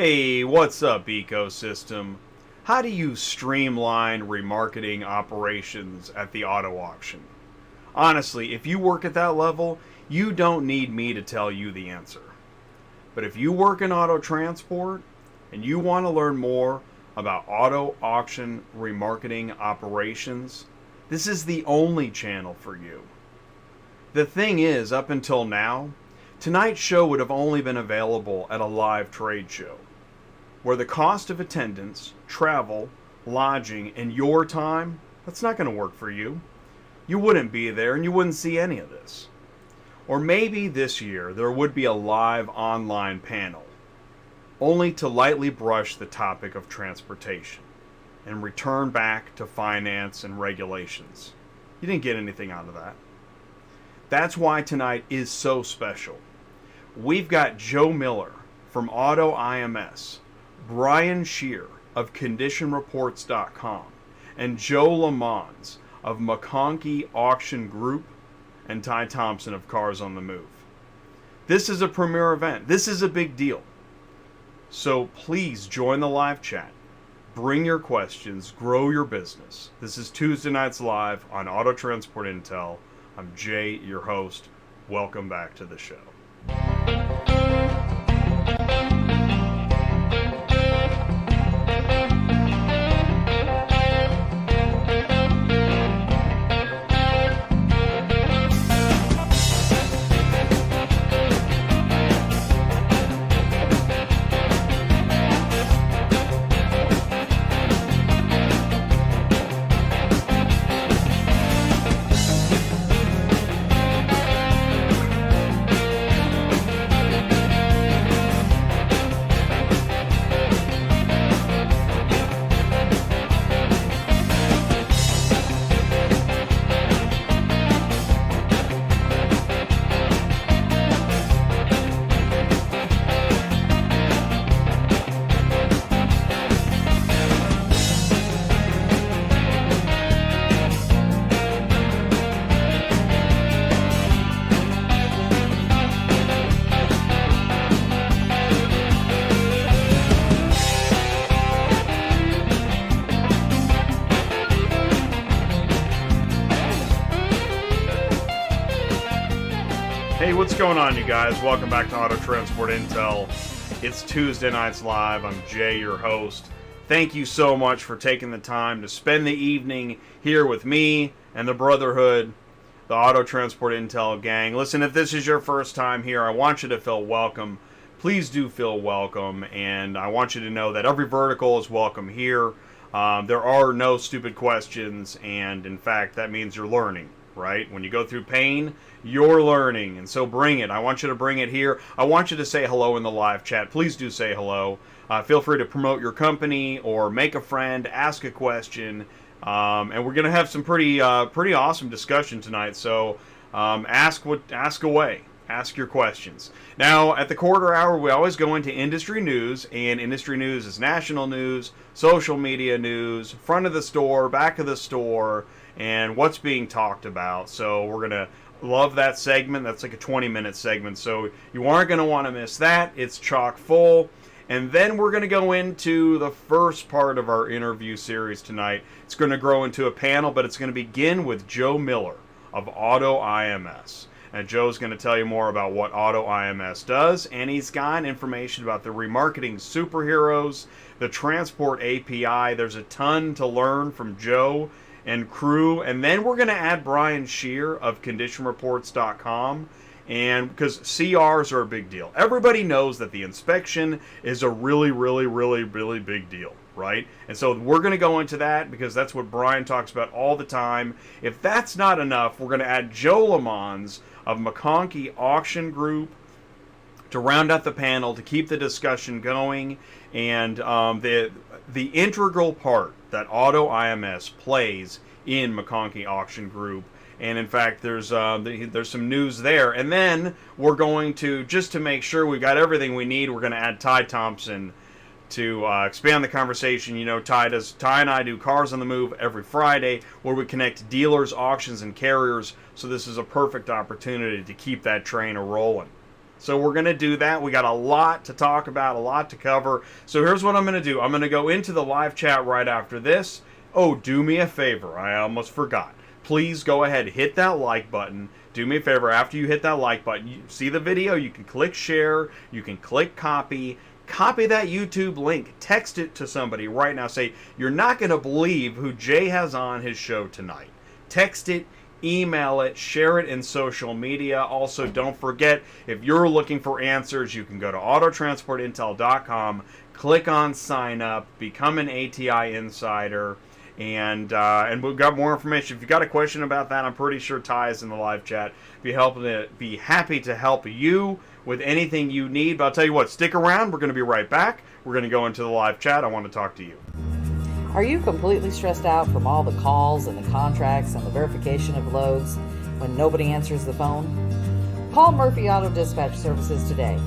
Hey, what's up, ecosystem? How do you streamline remarketing operations at the auto auction? Honestly, if you work at that level, you don't need me to tell you the answer. But if you work in auto transport and you want to learn more about auto auction remarketing operations, this is the only channel for you. The thing is, up until now, tonight's show would have only been available at a live trade show, where the cost of attendance, travel, lodging, and your time, that's not going to work for you. You wouldn't be there and you wouldn't see any of this. Or maybe this year there would be a live online panel, only to lightly brush the topic of transportation and return back to finance and regulations. You didn't get anything out of that. That's why tonight is so special. We've got Joe Miller from AutoIMS, Brian Schear of ConditionReports.com, and Joe LeMonds of McConkey Auction Group, and Ty Thompson of Cars on the Move. This is a premier event. This is a big deal. So please join the live chat. Bring your questions. Grow your business. This is Tuesday nights live on Auto Transport Intel. I'm Jay, your host. Welcome back to the show. Hey, what's going on, you guys? Welcome back to Auto Transport Intel. It's Tuesday nights live. I'm Jay, your host. Thank you so much for taking the time to spend the evening here with me and the Brotherhood, the Auto Transport Intel gang. Listen, if this is your first time here, I want you to feel welcome. Please do feel welcome, and I want you to know that every vertical is welcome here. There are no stupid questions, and in fact, that means you're learning. Right? When you go through pain, you're learning. And so bring it. I want you to bring it here. I want you to say hello in the live chat. Please do say hello. Feel free to promote your company or make a friend, ask a question. And we're going to have some pretty awesome discussion tonight. So ask away. Ask your questions. Now, at the quarter hour, we always go into industry news, and industry news is national news, social media news, front of the store, back of the store, and what's being talked about. So we're going to love that segment. That's like a 20-minute segment, so you aren't going to want to miss that. It's chock full. And then we're going to go into the first part of our interview series tonight. It's going to grow into a panel, but it's going to begin with Joe Miller of AutoIMS. And Joe's going to tell you more about what AutoIMS does, and he's got information about the remarketing superheroes, the transport API. There's a ton to learn from Joe and crew. And then we're going to add Brian Schear of ConditionReports.com, and because CRs are a big deal. Everybody knows that the inspection is a really big deal, right? And so we're going to go into that because that's what Brian talks about all the time. If that's not enough, we're going to add Joe LeMonds of McConkey Auction Group to round out the panel, to keep the discussion going. And the integral part that AutoIMS plays in McConkey Auction Group. And in fact, there's some news there. And then we're going to, just to make sure we've got everything we need, we're going to add Ty Thompson to expand the conversation. You know, Ty and I do Cars on the Move every Friday, where we connect dealers, auctions, and carriers. So this is a perfect opportunity to keep that train a-rolling. So we're going to do that. We got a lot to talk about, a lot to cover. So here's what I'm going to do. I'm going to go into the live chat right after this. Oh, do me a favor. I almost forgot. Please go ahead, hit that like button. Do me a favor, after you hit that like button, you see the video, you can click share, you can click copy that YouTube link, text it to somebody right now. Say, you're not going to believe who Jay has on his show tonight. Text it, email it, share it in social media. Also, don't forget, if you're looking for answers, you can go to autotransportintel.com, click on sign up, become an ATI insider, and we've got more information. If you've got a question about that, I'm pretty sure Ty is in the live chat. Be happy to help you with anything you need. But I'll tell you what, stick around. We're going to be right back. We're going to go into the live chat. I want to talk to you. Are you completely stressed out from all the calls and the contracts and the verification of loads when nobody answers the phone? Call Murphy Auto Dispatch Services today.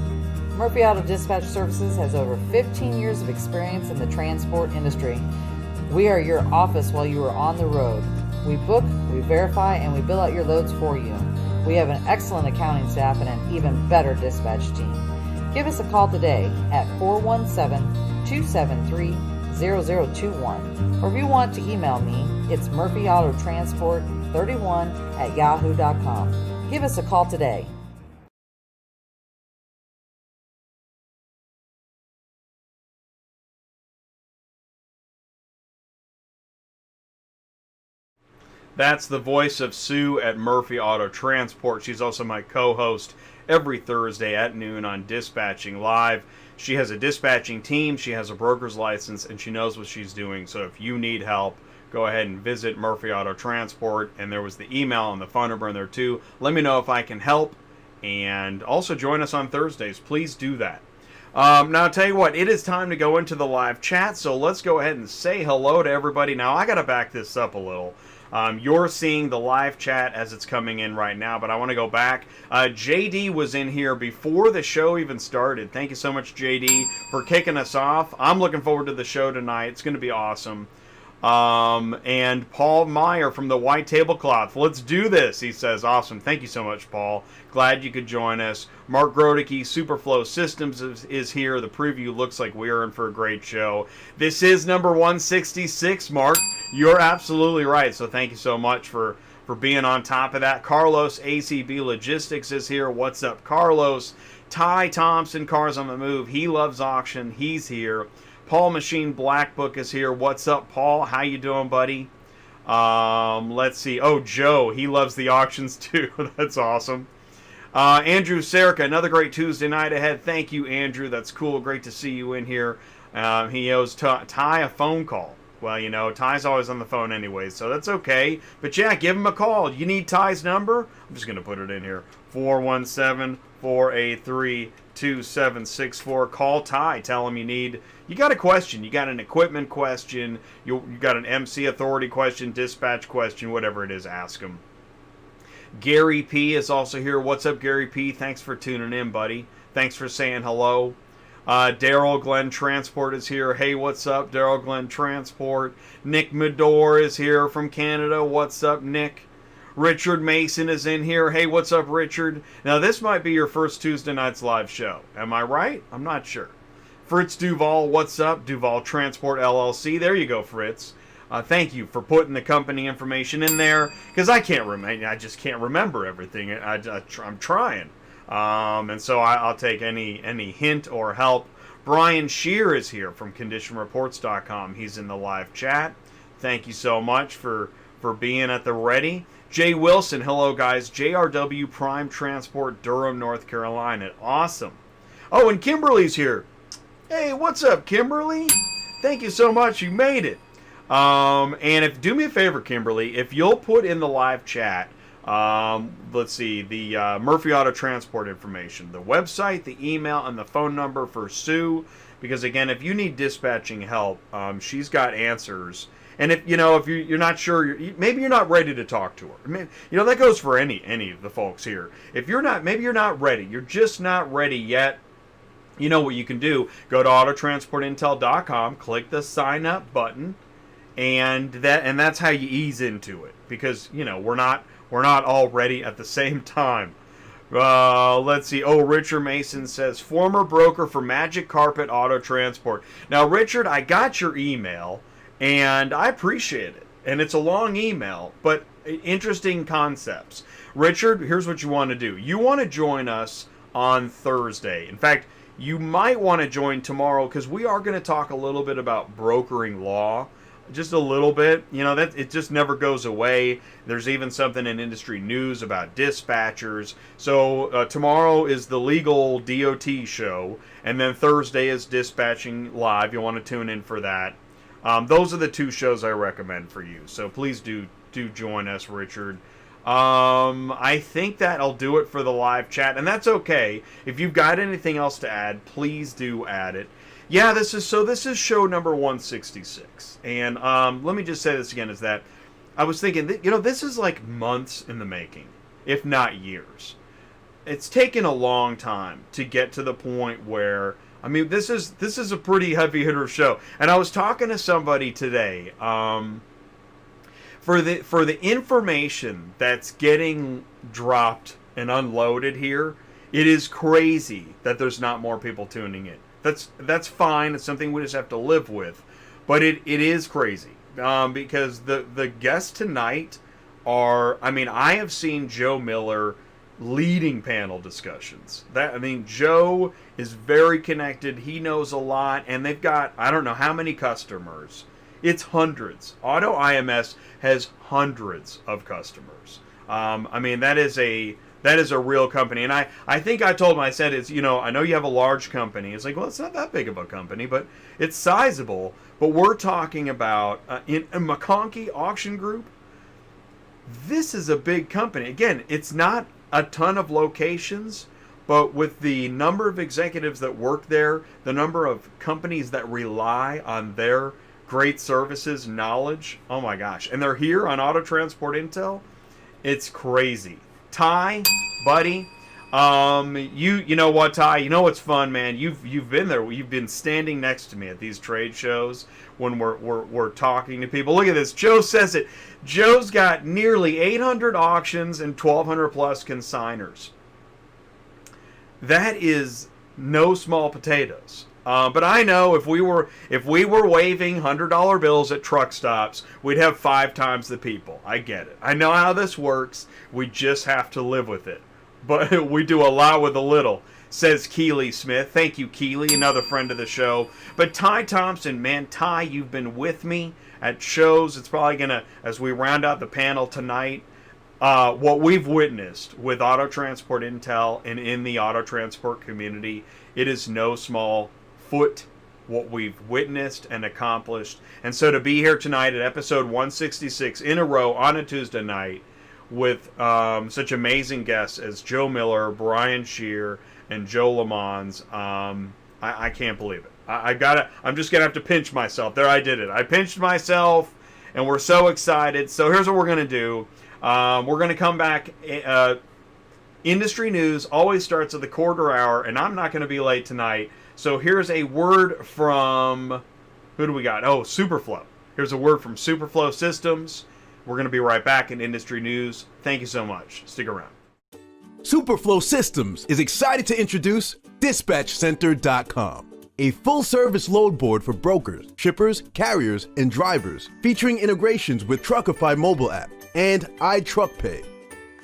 Murphy Auto Dispatch Services has over 15 years of experience in the transport industry. We are your office while you are on the road. We book, we verify, and we bill out your loads for you. We have an excellent accounting staff and an even better dispatch team. Give us a call today at 417-273-0021. Or if you want to email me, it's murphyautotransport31@yahoo.com. Give us a call today. That's the voice of Sue at Murphy Auto Transport. She's also my co-host every Thursday at noon on Dispatching Live. She has a dispatching team, she has a broker's license, and she knows what she's doing. So if you need help, go ahead and visit Murphy Auto Transport. And there was the email and the phone number in there too. Let me know if I can help. And also join us on Thursdays. Please do that. Now, I'll tell you what, it is time to go into the live chat. So let's go ahead and say hello to everybody. Now, I got to back this up a little. You're seeing the live chat as it's coming in right now, but I want to go back. JD was in here before the show even started. Thank you so much, JD, for kicking us off. I'm looking forward to the show tonight. It's going to be awesome. And Paul Meyer from the White Tablecloth. Let's do this, he says. Awesome. Thank you so much, Paul. Glad you could join us. Mark Grodicke, Superflow Systems is here. The preview looks like we are in for a great show. This is number 166, Mark. You're absolutely right. So thank you so much for being on top of that. Carlos, ACB Logistics is here. What's up, Carlos? Ty Thompson, Cars on the Move. He loves auction. He's here. Paul Machine Black Book is here. What's up, Paul? How you doing, buddy? Let's see. Oh, Joe. He loves the auctions, too. That's awesome. Andrew Serica, another great Tuesday night ahead. Thank you, Andrew. That's cool. Great to see you in here. He owes Ty a phone call. Well, you know, Ty's always on the phone anyway, so that's okay. But, yeah, give him a call. You need Ty's number? I'm just going to put it in here. 417-483-2764. Call Ty. Tell him you got a question. You got an equipment question. You got an MC authority question, dispatch question, whatever it is, ask him. Gary P. is also here. What's up, Gary P.? Thanks for tuning in, buddy. Thanks for saying hello. Daryl Glenn Transport is here. Hey, what's up, Daryl Glenn Transport? Nick Medore is here from Canada. What's up, Nick? Richard Mason is in here. Hey, what's up, Richard? Now, this might be your first Tuesday night's live show. Am I right? I'm not sure. Fritz Duval, what's up? Duval Transport LLC. There you go, Fritz. Thank you for putting the company information in there, because I just can't remember everything. I'm trying. And so I'll take any hint or help. Brian Schear is here from ConditionReports.com. He's in the live chat. Thank you so much for being at the ready. Jay Wilson, hello guys. JRW Prime Transport, Durham, North Carolina. Awesome. Oh, and Kimberly's here. Hey, what's up, Kimberly? Thank you so much. You made it. And do me a favor, Kimberly, if you'll put in the live chat, let's see, the Murphy Auto Transport information, the website, the email, and the phone number for Sue, because again, if you need dispatching help, she's got answers. And if you're not sure, maybe you're not ready to talk to her. I mean, that goes for any of the folks here. If maybe you're not ready, you're just not ready yet. You know what you can do? Go to autotransportintel.com, click the sign up button. And that's how you ease into it, because we're not all ready at the same time. Let's see. Oh, Richard Mason says, former broker for Magic Carpet Auto Transport. Now, Richard, I got your email, and I appreciate it. And it's a long email, but interesting concepts. Richard, here's what you want to do. You want to join us on Thursday. In fact, you might want to join tomorrow because we are going to talk a little bit about brokering law. Just a little bit. You know, that it just never goes away. There's even something in industry news about dispatchers. So tomorrow is the legal DOT show, and then Thursday is Dispatching Live. You'll want to tune in for that. Those are the two shows I recommend for you. So please do join us, Richard. I think that'll do it for the live chat, and that's okay. If you've got anything else to add, please do add it. Yeah, this is show number 166, and let me just say this again: is that I was thinking that, this is like months in the making, if not years. It's taken a long time to get to the point where, I mean, this is a pretty heavy hitter show. And I was talking to somebody today, for the information that's getting dropped and unloaded here, it is crazy that there's not more people tuning in. That's fine. It's something we just have to live with. But it is crazy. Because the guests tonight are, I mean, I have seen Joe Miller leading panel discussions. Joe is very connected. He knows a lot, and they've got, I don't know how many customers. It's hundreds. AutoIMS has hundreds of customers. That is a real company. And I think I told him, I said, I know you have a large company. It's like, well, it's not that big of a company, but it's sizable. But we're talking about in a McConkey Auction Group. This is a big company. Again, it's not a ton of locations, but with the number of executives that work there, the number of companies that rely on their great services, knowledge, oh my gosh. And they're here on Auto Transport Intel. It's crazy. Ty, buddy, you know what, Ty? You know what's fun, man? You've been there. You've been standing next to me at these trade shows when we're talking to people. Look at this. Joe says it. Joe's got nearly 800 auctions and 1,200 plus consignors. That is no small potatoes. But I know if we were waving $100 bills at truck stops, we'd have 5 times the people. I get it. I know how this works. We just have to live with it. But we do a lot with a little, says Keely Smith. Thank you, Keely, another friend of the show. But Ty Thompson, man, Ty, you've been with me at shows. It's probably going to, as we round out the panel tonight, what we've witnessed with Auto Transport Intel and in the auto transport community, it is no small foot what we've witnessed and accomplished. And so to be here tonight at episode 166 in a row on a Tuesday night with such amazing guests as Joe Miller, Brian Schear, and Joe LeMonds, I can't believe it. I'm just gonna have to pinch myself. There, I did it. I pinched myself, and we're so excited. So here's what we're gonna do. We're gonna come back. Industry news always starts at the quarter hour, and I'm not gonna be late tonight. So here's a word from, who do we got? Oh, Superflow. Here's a word from Superflow Systems. We're going to be right back in industry news. Thank you so much. Stick around. Superflow Systems is excited to introduce DispatchCenter.com, a full-service load board for brokers, shippers, carriers, and drivers, featuring integrations with Truckify mobile app and iTruckPay.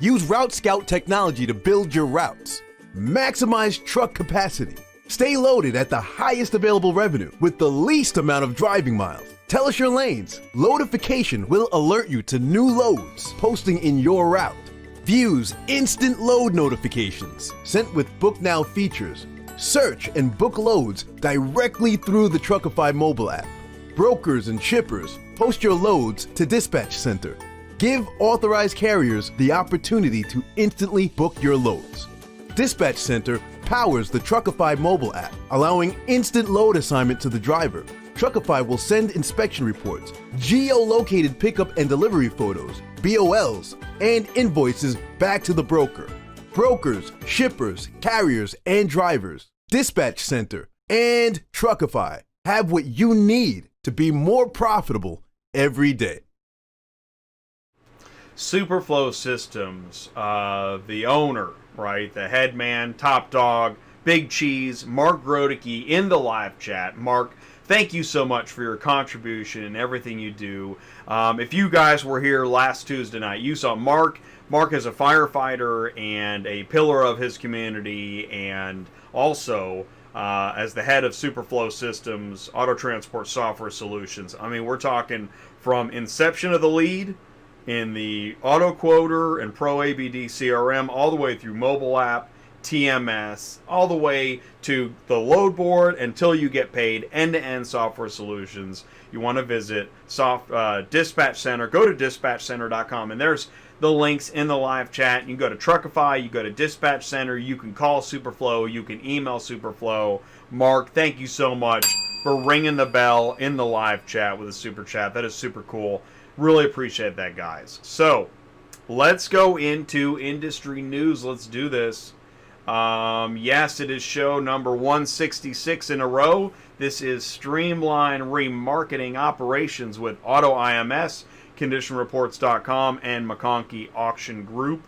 Use Route Scout technology to build your routes. Maximize truck capacity. Stay loaded at the highest available revenue with the least amount of driving miles. Tell us your lanes. Loadification will alert you to new loads posting in your route. Views instant load notifications sent with Book Now features. Search and book loads directly through the Truckify mobile app. Brokers and shippers, post your loads to Dispatch Center. Give authorized carriers the opportunity to instantly book your loads. Dispatch Center powers the Truckify mobile app, allowing instant load assignment to the driver. Truckify will send inspection reports, geo-located pickup and delivery photos, BOLs, and invoices back to the broker. Brokers, shippers, carriers, and drivers, Dispatch Center, and Truckify have what you need to be more profitable every day. Superflow Systems, the owner, right? The head man, top dog, Big Cheese, Mark Grodicke in the live chat. Mark, thank you so much for your contribution and everything you do. If you guys were here last Tuesday night, you saw Mark. Mark is a firefighter and a pillar of his community, and also as the head of Superflow Systems, Auto Transport Software Solutions. I mean, we're talking from inception of the lead in the Auto Quoter and Pro ABD CRM, all the way through mobile app, TMS, all the way to the load board until you get paid, end-to-end software solutions. You want to visit Dispatch Center. Go to dispatchcenter.com, and there's the links in the live chat. You can go to Truckify, you go to Dispatch Center, you can call Superflow, you can email Superflow. Mark, thank you so much for ringing the bell in the live chat with a super chat. That is super cool. Really appreciate that, guys. So, let's go into industry news. Let's do this. Yes, it is show number 166 in a row. This is Streamlined Remarketing Operations with AutoIMS, ConditionReports.com, and McConkey Auction Group.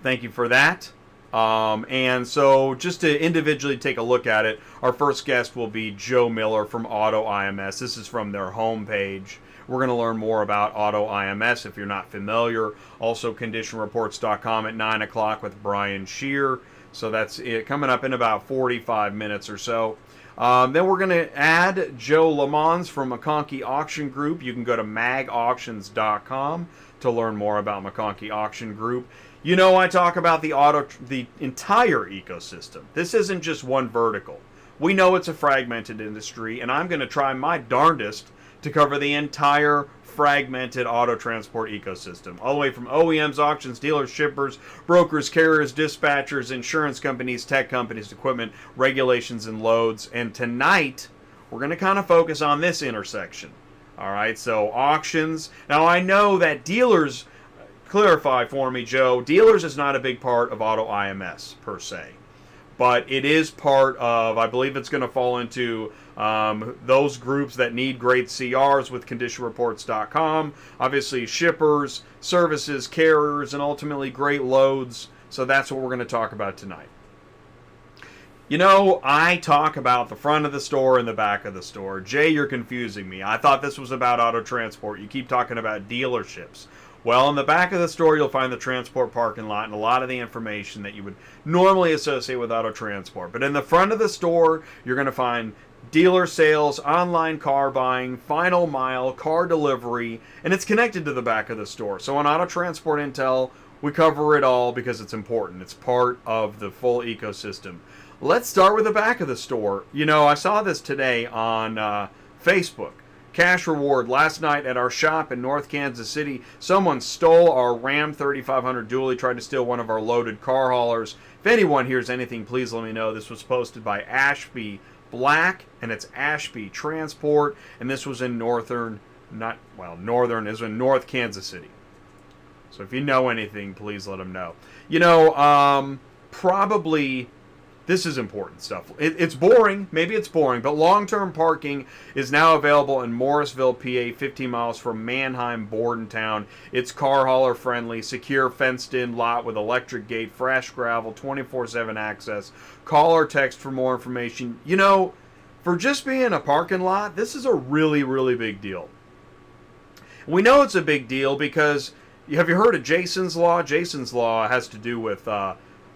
Thank you for that. And so just to individually take a look at it, our first guest will be Joe Miller from AutoIMS. This is from their homepage. We're going to learn more about AutoIMS if you're not familiar. Also, ConditionReports.com at 9 o'clock with Brian Schear. So that's it, coming up in about 45 minutes or so. Then we're going to add Joe LeMonds from McConkey Auction Group. You can go to magauctions.com to learn more about McConkey Auction Group. You know, I talk about the entire ecosystem. This isn't just one vertical. We know it's a fragmented industry, and I'm going to try my darndest to cover the entire fragmented auto transport ecosystem, all the way from OEMs, auctions, dealers, shippers, brokers, carriers, dispatchers, insurance companies, tech companies, equipment, regulations, and loads. And tonight, we're going to kind of focus on this intersection. All right, so auctions. Now, I know that dealers, clarify for me, Joe, dealers is not a big part of AutoIMS per se, but it is part of, I believe it's going to fall into those groups that need great CRs with ConditionReports.com. Obviously, shippers, services, carriers, and ultimately great loads. So that's what we're going to talk about tonight. You know, I talk about the front of the store and the back of the store. Jay, you're confusing me. I thought this was about auto transport. You keep talking about dealerships. Well, in the back of the store, you'll find the transport parking lot and a lot of the information that you would normally associate with auto transport. But in the front of the store, you're going to find dealer sales, online car buying, final mile, car delivery, and it's connected to the back of the store. So on Auto Transport Intel, we cover it all because it's important. It's part of the full ecosystem. Let's start with the back of the store. You know, I saw this today on Facebook. Cash reward last night at our shop in North Kansas City. Someone stole our Ram 3500 dually, tried to steal one of our loaded car haulers. If anyone hears anything, please let me know. This was posted by Ashby Black, and it's Ashby Transport, and this was in North Kansas City. So if you know anything, please let them know. You know, probably this is important stuff. It's boring. Maybe it's boring, but long-term parking is now available in Morrisville, PA, 15 miles from Manheim, Bordentown. It's car hauler friendly, secure, fenced-in lot with electric gate, fresh gravel, 24/7 access. Call or text for more information. You know, for just being a parking lot, this is a really, really big deal. We know it's a big deal because, have you heard of Jason's Law? Jason's Law has to do with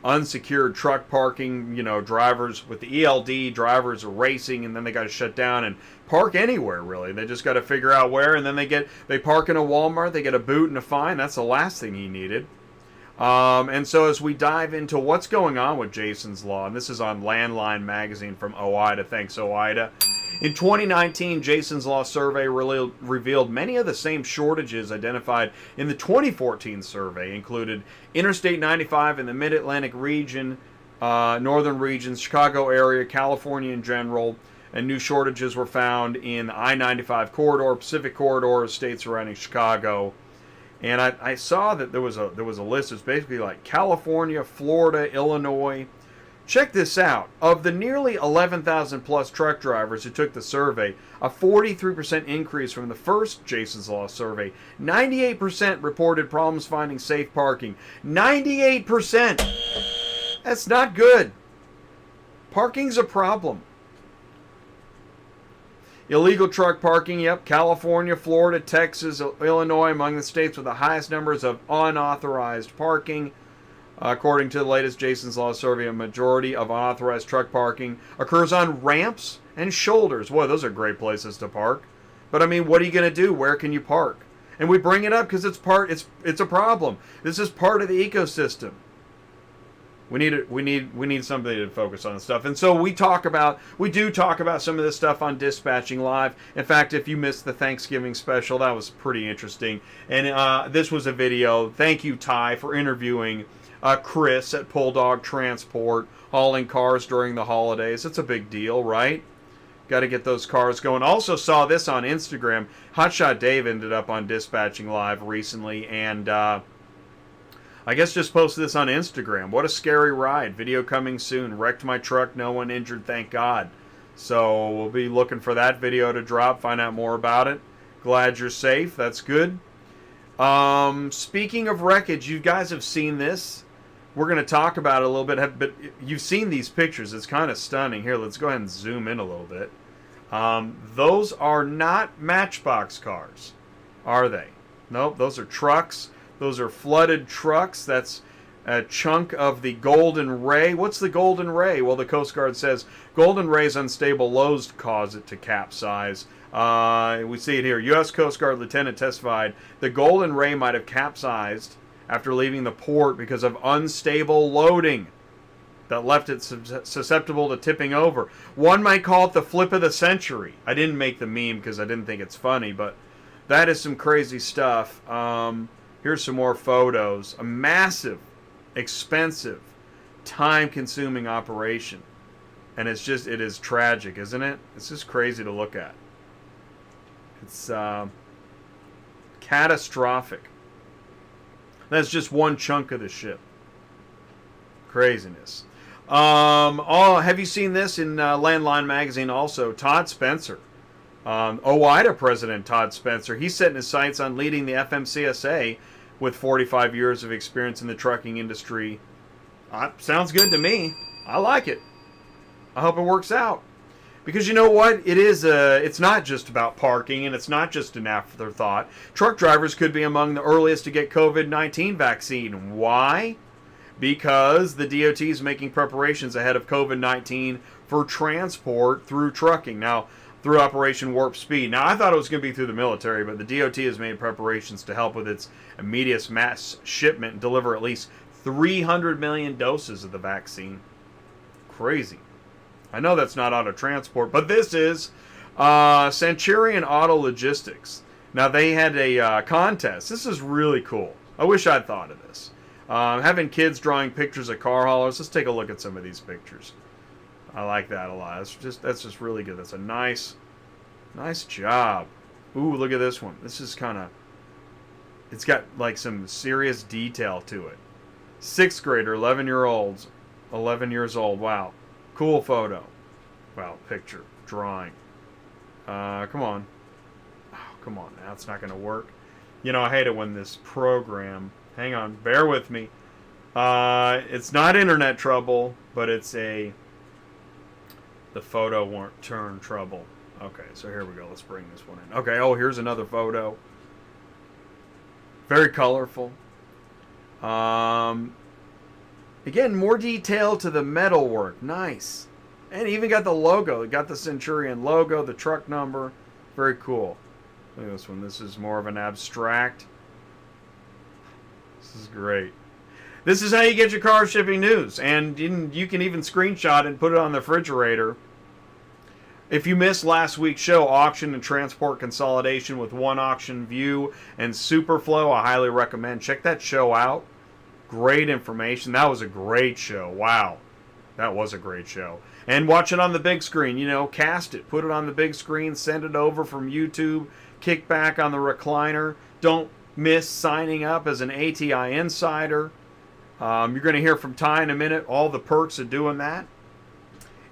unsecured truck parking. You know, drivers with the ELD, drivers are racing and then they got to shut down and park anywhere, really. They just got to figure out where, and then they park in a Walmart, they get a boot and a fine. That's the last thing he needed. And so as we dive into what's going on with Jason's Law, and this is on Landline Magazine from OIDA, thanks OIDA. In 2019, Jason's Law survey revealed many of the same shortages identified in the 2014 survey, included Interstate 95 in the Mid-Atlantic region, northern regions, Chicago area, California in general, and new shortages were found in the I-95 corridor, Pacific corridor, states surrounding Chicago. And I saw that there was a list. It's basically like California, Florida, Illinois, Check this out. Of the nearly 11,000 plus truck drivers who took the survey, a 43% increase from the first Jason's Law survey. 98% reported problems finding safe parking. 98%! That's not good. Parking's a problem. Illegal truck parking, yep. California, Florida, Texas, Illinois among the states with the highest numbers of unauthorized parking. According to the latest Jason's Law survey, a majority of unauthorized truck parking occurs on ramps and shoulders. Boy, those are great places to park. But I mean, what are you going to do? Where can you park? And we bring it up because it's a problem. This is part of the ecosystem. We need something to focus on stuff. And so we do talk about some of this stuff on Dispatching Live. In fact, if you missed the Thanksgiving special, that was pretty interesting. And this was a video. Thank you, Ty, for interviewing Chris at Bulldog Transport, hauling cars during the holidays. It's a big deal, right? Got to get those cars going. Also saw this on Instagram. Hotshot Dave ended up on Dispatching Live recently, and I guess just posted this on Instagram. What a scary ride. Video coming soon. Wrecked my truck. No one injured, thank God. So we'll be looking for that video to drop. Find out more about it. Glad you're safe. That's good. Speaking of wreckage, you guys have seen this. We're going to talk about it a little bit, but you've seen these pictures. It's kind of stunning. Here, let's go ahead and zoom in a little bit. Those are not Matchbox cars, are they? Nope, those are trucks. Those are flooded trucks. That's a chunk of the Golden Ray. What's the Golden Ray? Well, the Coast Guard says Golden Ray's unstable loads cause it to capsize. We see it here. U.S. Coast Guard lieutenant testified the Golden Ray might have capsized after leaving the port because of unstable loading that left it susceptible to tipping over. One might call it the flip of the century. I didn't make the meme because I didn't think it's funny, but that is some crazy stuff. Here's some more photos. A massive, expensive, time-consuming operation. And it is tragic, isn't it? It's just crazy to look at. It's catastrophic. That's just one chunk of the ship. Craziness. Have you seen this in Landline Magazine also? Todd Spencer. OIDA President Todd Spencer. He's setting his sights on leading the FMCSA with 45 years of experience in the trucking industry. Sounds good to me. I like it. I hope it works out. Because you know what? It's not just about parking, and it's not just an afterthought. Truck drivers could be among the earliest to get COVID-19 vaccine. Why? Because the DOT is making preparations ahead of COVID-19 for transport through trucking. Now, through Operation Warp Speed. Now, I thought it was going to be through the military, but the DOT has made preparations to help with its immediate mass shipment and deliver at least 300 million doses of the vaccine. Crazy. I know that's not auto transport, but this is Centurion Auto Logistics. Now, they had a contest. This is really cool. I wish I'd thought of this. Having kids drawing pictures of car haulers. Let's take a look at some of these pictures. I like that a lot. That's just really good. That's a nice job. Ooh, look at this one. This is it's got like some serious detail to it. 6th grader, 11 years old. Wow. Cool photo. Wow, picture, drawing. Come on. Oh, come on now. It's not going to work. You know, I hate it when this program... Hang on. Bear with me. It's not internet trouble, but it's the photo won't turn trouble. Okay, so here we go. Let's bring this one in. Okay, here's another photo. Very colorful. Again, more detail to the metalwork. Nice. And even got the logo. It got the Centurion logo, the truck number. Very cool. Look at this one. This is more of an abstract. This is great. This is how you get your car shipping news. And you can even screenshot it and put it on the refrigerator. If you missed last week's show, Auction and Transport Consolidation with One Auction View and Superflow, I highly recommend. Check that show out. Great information. That was a great show. Wow. That was a great show. And watch it on the big screen. Cast it. Put it on the big screen. Send it over from YouTube. Kick back on the recliner. Don't miss signing up as an ATI Insider. You're going to hear from Ty in a minute, all the perks of doing that.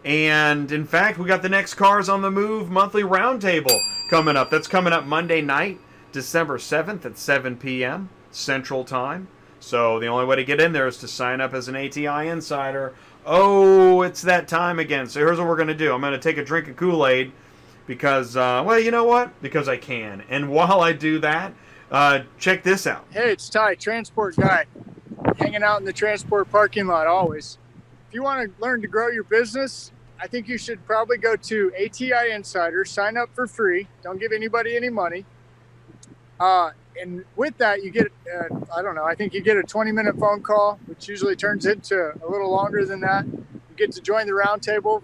And in fact, we got the next Cars on the Move monthly roundtable coming up. That's coming up Monday night, December 7th at 7 p.m. Central Time. So the only way to get in there is to sign up as an ATI Insider. Oh, it's that time again. So here's what we're going to do. I'm going to take a drink of Kool-Aid because, well, you know what? Because I can. And while I do that, check this out. Hey, it's Ty, transport guy, hanging out in the transport parking lot always. If you want to learn to grow your business, I think you should probably go to ATI Insider, sign up for free. Don't give anybody any money. And with that, you get, I don't know, I think you get a 20-minute phone call, which usually turns into a little longer than that. You get to join the roundtable,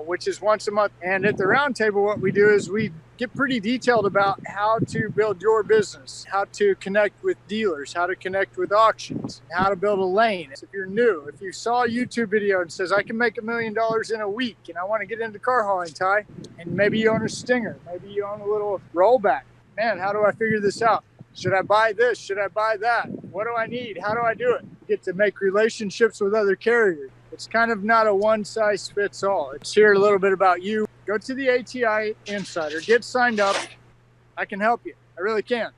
which is once a month. And at the roundtable, what we do is we get pretty detailed about how to build your business, how to connect with dealers, how to connect with auctions, how to build a lane. If you're new, if you saw a YouTube video and says, I can make $1 million in a week and I want to get into car hauling, Ty, and maybe you own a Stinger, maybe you own a little rollback. Man, how do I figure this out? Should I buy this? Should I buy that? What do I need? How do I do it? You get to make relationships with other carriers. It's kind of not a one-size-fits-all. It's here a little bit about you. Go to the ATI Insider. Get signed up. I can help you. I really can.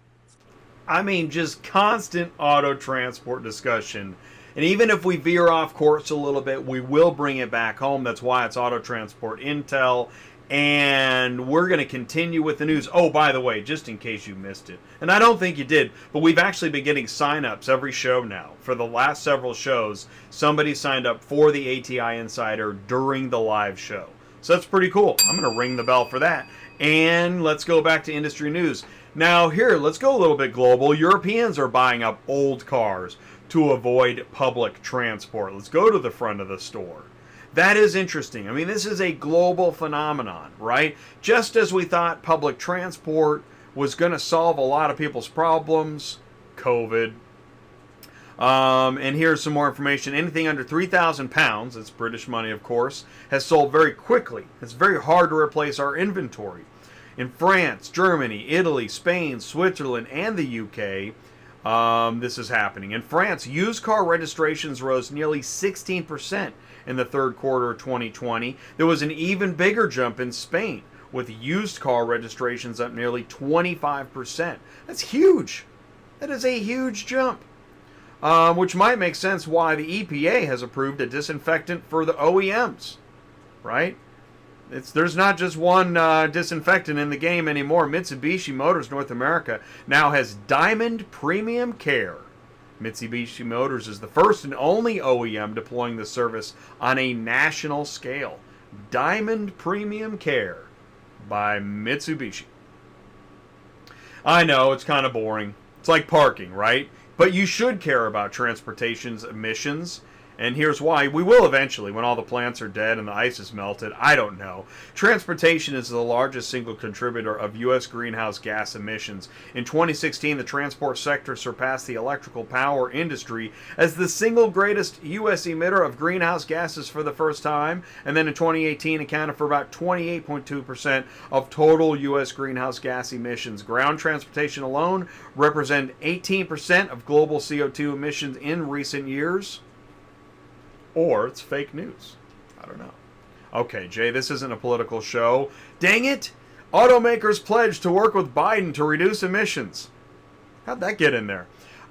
I mean, just constant auto transport discussion. And even if we veer off course a little bit, we will bring it back home. That's why it's Auto Transport Intel. And we're going to continue with the news. Oh, by the way, just in case you missed it, and I don't think you did, but we've actually been getting sign-ups every show now. For the last several shows, somebody signed up for the ATI Insider during the live show. So that's pretty cool. I'm going to ring the bell for that. And let's go back to industry news. Now here, let's go a little bit global. Europeans are buying up old cars to avoid public transport. Let's go to the front of the store. That is interesting. I mean, this is a global phenomenon, right? Just as we thought public transport was going to solve a lot of people's problems, COVID. And here's some more information. Anything under 3,000 pounds, that's British money, of course, has sold very quickly. It's very hard to replace our inventory. In France, Germany, Italy, Spain, Switzerland, and the UK, this is happening. In France, used car registrations rose nearly 16% in the third quarter of 2020. There was an even bigger jump in Spain, with used car registrations up nearly 25%. That's huge. That is a huge jump. Which might make sense why the EPA has approved a disinfectant for the OEMs, right? There's not just one disinfectant in the game anymore. Mitsubishi Motors North America now has Diamond Premium Care. Mitsubishi Motors is the first and only OEM deploying the service on a national scale. Diamond Premium Care by Mitsubishi. I know, it's kind of boring. It's like parking, right? But you should care about transportation's emissions. And here's why. We will eventually, when all the plants are dead and the ice is melted. I don't know. Transportation is the largest single contributor of U.S. greenhouse gas emissions. In 2016, the transport sector surpassed the electrical power industry as the single greatest U.S. emitter of greenhouse gases for the first time. And then in 2018, accounted for about 28.2% of total U.S. greenhouse gas emissions. Ground transportation alone represent 18% of global CO2 emissions in recent years. Or it's fake news. I don't know. Okay, Jay, this isn't a political show. Dang it! Automakers pledge to work with Biden to reduce emissions. How'd that get in there?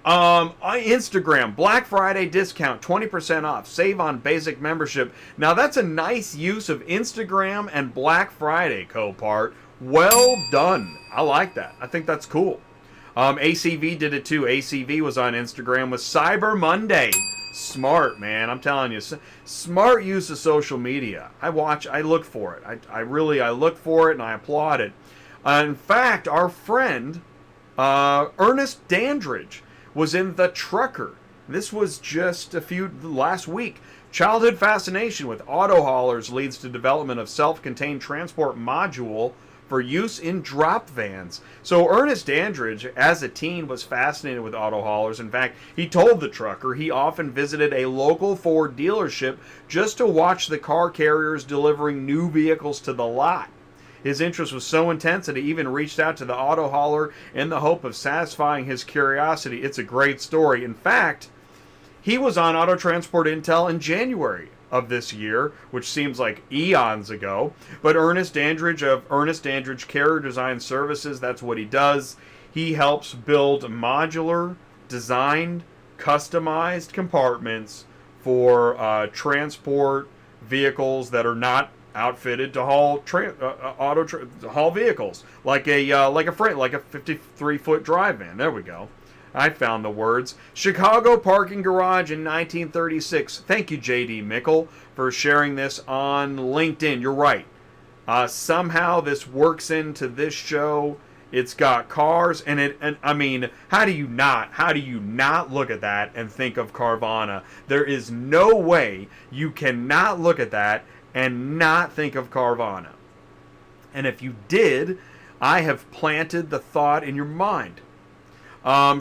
On Instagram, Black Friday discount, 20% off. Save on basic membership. Now, that's a nice use of Instagram and Black Friday, Copart. Well done. I like that. I think that's cool. ACV did it too. ACV was on Instagram with Cyber Monday. Smart, man. I'm telling you. Smart use of social media. I look for it. I look for it and I applaud it. In fact, our friend, Ernest Dandridge, was in The Trucker. This was just last week. Childhood fascination with auto haulers leads to development of self-contained transport module for use in drop vans. So Ernest Dandridge, as a teen, was fascinated with auto haulers. In fact, he told The Trucker he often visited a local Ford dealership just to watch the car carriers delivering new vehicles to the lot. His interest was so intense that he even reached out to the auto hauler in the hope of satisfying his curiosity. It's a great story. In fact, He was on Auto Transport Intel in January of this year, which seems like eons ago. But Ernest Dandridge of Ernest Dandridge Carrier Design Services, that's what he does. He helps build modular, designed, customized compartments for transport vehicles that are not outfitted to haul haul vehicles, like a 53-foot drive van. There we go. I found the words. Chicago parking garage in 1936. Thank you, J.D. Mickle, for sharing this on LinkedIn. You're right. Somehow this works into this show. It's got cars, and I mean, how do you not look at that and think of Carvana? There is no way you cannot look at that and not think of Carvana. And if you did, I have planted the thought in your mind.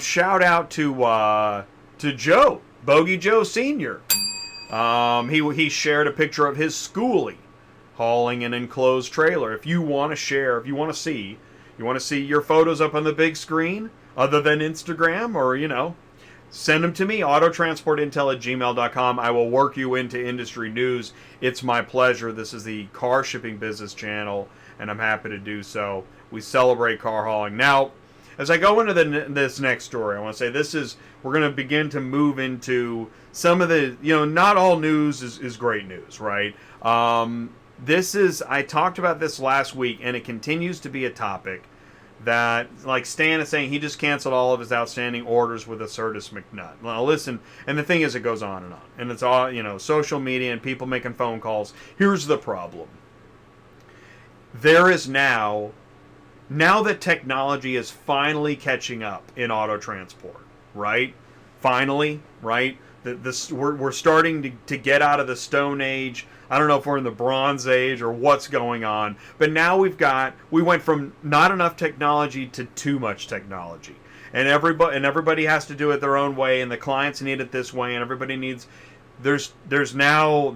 Shout out to Joe, Bogey Joe Sr. He shared a picture of his schoolie hauling an enclosed trailer. If you want to share, if you want to see your photos up on the big screen, other than Instagram, or, send them to me, autotransportintel@gmail.com. I will work you into industry news. It's my pleasure. This is the Car Shipping Business Channel, and I'm happy to do so. We celebrate car hauling. Now, as I go into this next story, I want to say we're going to begin to move into some of the, not all news is great news, right? I talked about this last week, and it continues to be a topic that, like Stan is saying, he just canceled all of his outstanding orders with Acertus McNutt. Well, listen, and the thing is, it goes on. And it's all, social media and people making phone calls. Here's the problem. There is now that technology is finally catching up in auto transport, right? Finally, right? We're starting to get out of the Stone Age. I don't know if we're in the Bronze Age or what's going on, but now we went from not enough technology to too much technology, and everybody has to do it their own way, and the clients need it this way, and everybody needs. There's now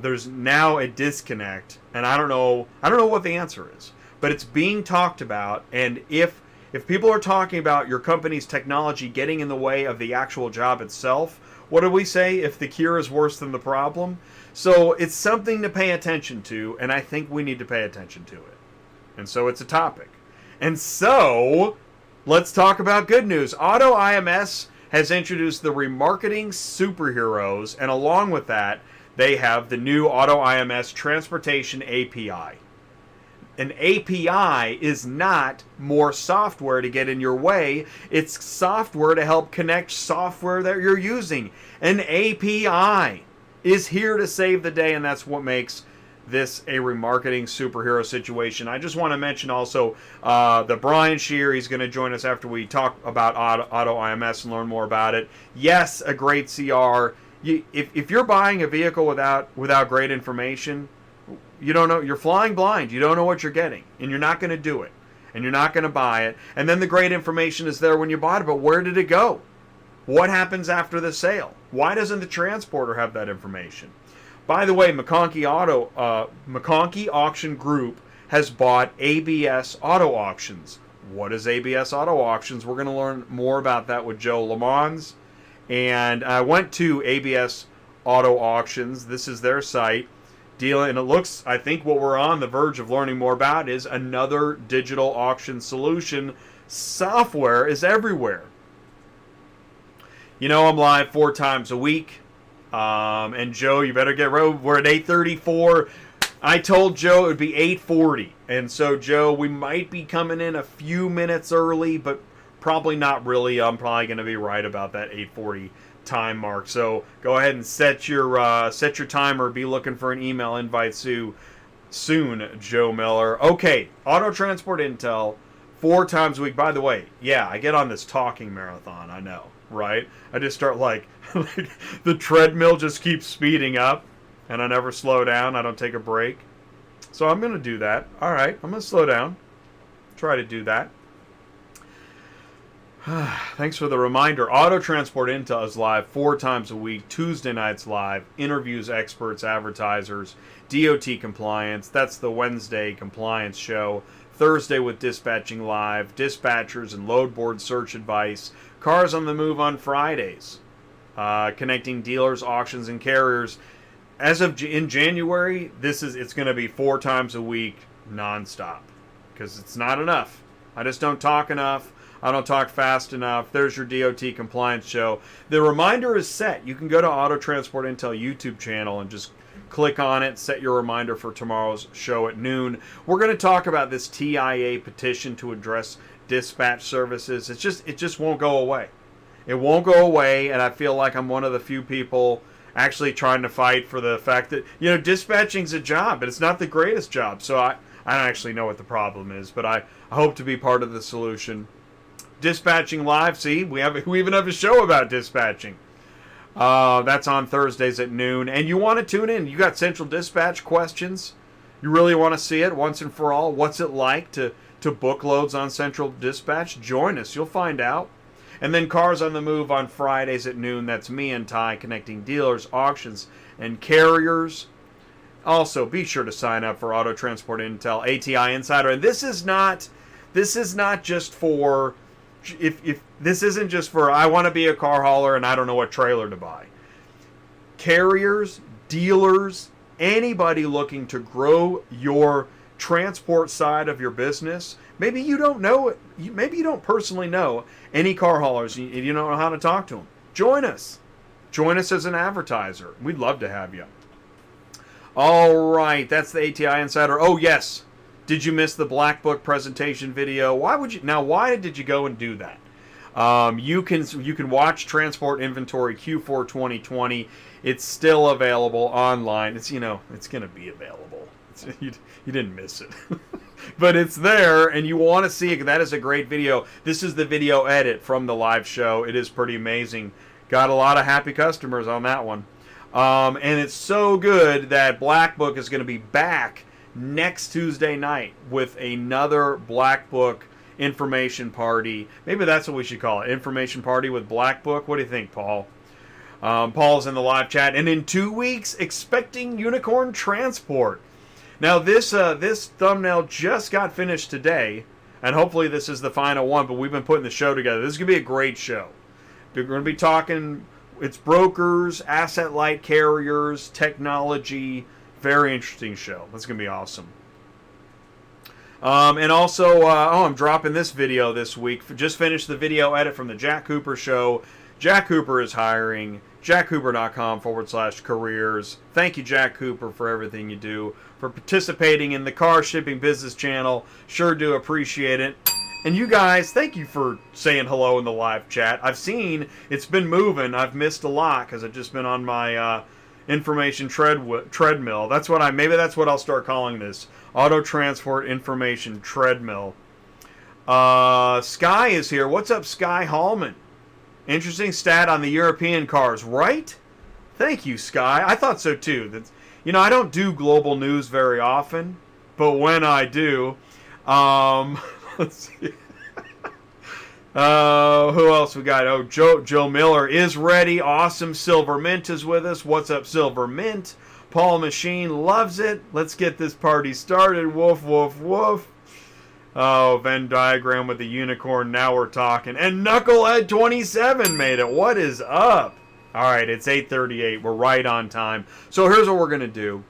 a disconnect, and I don't know what the answer is, but it's being talked about, and if people are talking about your company's technology getting in the way of the actual job itself, what do we say? If the cure is worse than the problem? So it's something to pay attention to, and I think we need to pay attention to it. And so it's a topic. And so let's talk about good news. AutoIMS has introduced the Remarketing Superheroes, and along with that, they have the new AutoIMS Transportation API. An API is not more software to get in your way. It's software to help connect software that you're using. An API is here to save the day, and that's what makes this a remarketing superhero situation. I just want to mention also the Brian Schear. He's going to join us after we talk about AutoIMS and learn more about it. Yes, a great CR. If you're buying a vehicle without great information, you don't know, you're flying blind. You don't know what you're getting, and you're not going to do it, and you're not going to buy it. And then the great information is there when you bought it, but where did it go? What happens after the sale? Why doesn't the transporter have that information? By the way, McConkey Auction Group has bought ABS Auto Auctions. What is ABS Auto Auctions? We're going to learn more about that with Joe LeMonds. And I went to ABS Auto Auctions. This is their site. And it looks, I think what we're on the verge of learning more about is another digital auction solution. Software is everywhere. I'm live 4 times a week. And Joe, you better get ready. We're at 8:34. I told Joe it would be 8:40. And so, Joe, we might be coming in a few minutes early, but probably not really. I'm probably going to be right about that 8:40 time mark. So go ahead and set your timer. Be looking for an email invite soon, Joe Miller. Okay, Auto Transport Intel 4 times a week. By the way, yeah, I get on this talking marathon. I know, right? I just start like the treadmill just keeps speeding up, and I never slow down. I don't take a break. So I'm going to do that. All right, I'm going to slow down. Try to do that. Thanks for the reminder. Auto Transport Intel is live 4 times a week. Tuesday nights live. Interviews experts, advertisers, DOT compliance. That's the Wednesday compliance show. Thursday with Dispatching Live, dispatchers and load board search advice. Cars on the Move on Fridays. connecting dealers, auctions, and carriers. As of in January, it's going to be 4 times a week, nonstop, because it's not enough. I just don't talk enough. I don't talk fast enough. There's your DOT compliance show. The reminder is set. You can go to Auto Transport Intel YouTube channel and just click on it, set your reminder for tomorrow's show at noon. We're going to talk about this TIA petition to address dispatch services. It just won't go away. It won't go away, and I feel like I'm one of the few people actually trying to fight for the fact that, dispatching's a job, but it's not the greatest job. So I don't actually know what the problem is, but I hope to be part of the solution. Dispatching Live, see, we even have a show about dispatching. That's on Thursdays at noon. And you want to tune in. You got Central Dispatch questions. You really want to see it once and for all. What's it like to book loads on Central Dispatch? Join us. You'll find out. And then Cars on the Move on Fridays at noon. That's me and Ty connecting dealers, auctions, and carriers. Also, be sure to sign up for Auto Transport Intel ATI Insider. And this is not just for... If this isn't just for I want to be a car hauler and I don't know what trailer to buy. Carriers, dealers, anybody looking to grow your transport side of your business. Maybe you don't know it. Maybe you don't personally know any car haulers. You don't know how to talk to them. Join us. Join us as an advertiser. We'd love to have you. All right, that's the ATI Insider. Oh yes. Did you miss the Black Book presentation video? Why did you go and do that? You can watch Transport Inventory Q4 2020. It's still available online. It's going to be available. You didn't miss it. But it's there, and you want to see it. That is a great video. This is the video edit from the live show. It is pretty amazing. Got a lot of happy customers on that one. And it's so good that Black Book is going to be back next Tuesday night with another Black Book information party. Maybe that's what we should call it. Information party with Black Book. What do you think, Paul? Paul's in the live chat. And in 2 weeks, expecting Unicorn Transport. Now, this thumbnail just got finished today, and hopefully this is the final one, but we've been putting the show together. This is going to be a great show. We're going to be talking, it's brokers, asset-light carriers, technology. Very interesting show. That's going to be awesome. And also, I'm dropping this video this week. Just finished the video edit from the Jack Cooper show. Jack Cooper is hiring. JackCooper.com/careers. Thank you, Jack Cooper, for everything you do. For participating in the Car Shipping Business Channel. Sure do appreciate it. And you guys, thank you for saying hello in the live chat. I've seen it's been moving. I've missed a lot because I've just been on my... information treadmill. Maybe that's what I'll start calling this. Auto Transport Information Treadmill. Sky is here. What's up, Sky Hallman? Interesting stat on the European cars, right? Thank you, Sky. I thought so too. I don't do global news very often, but when I do, let's see. Who else we got? Oh, Joe Miller is ready. Awesome. Silver Mint is with us. What's up, Silver Mint? Paul Machine loves it. Let's get this party started. Woof, woof, woof. Oh, Venn diagram with the unicorn. Now we're talking. And Knucklehead 27 made it. What is up? All right, it's 8:38. We're right on time. So here's what we're going to do.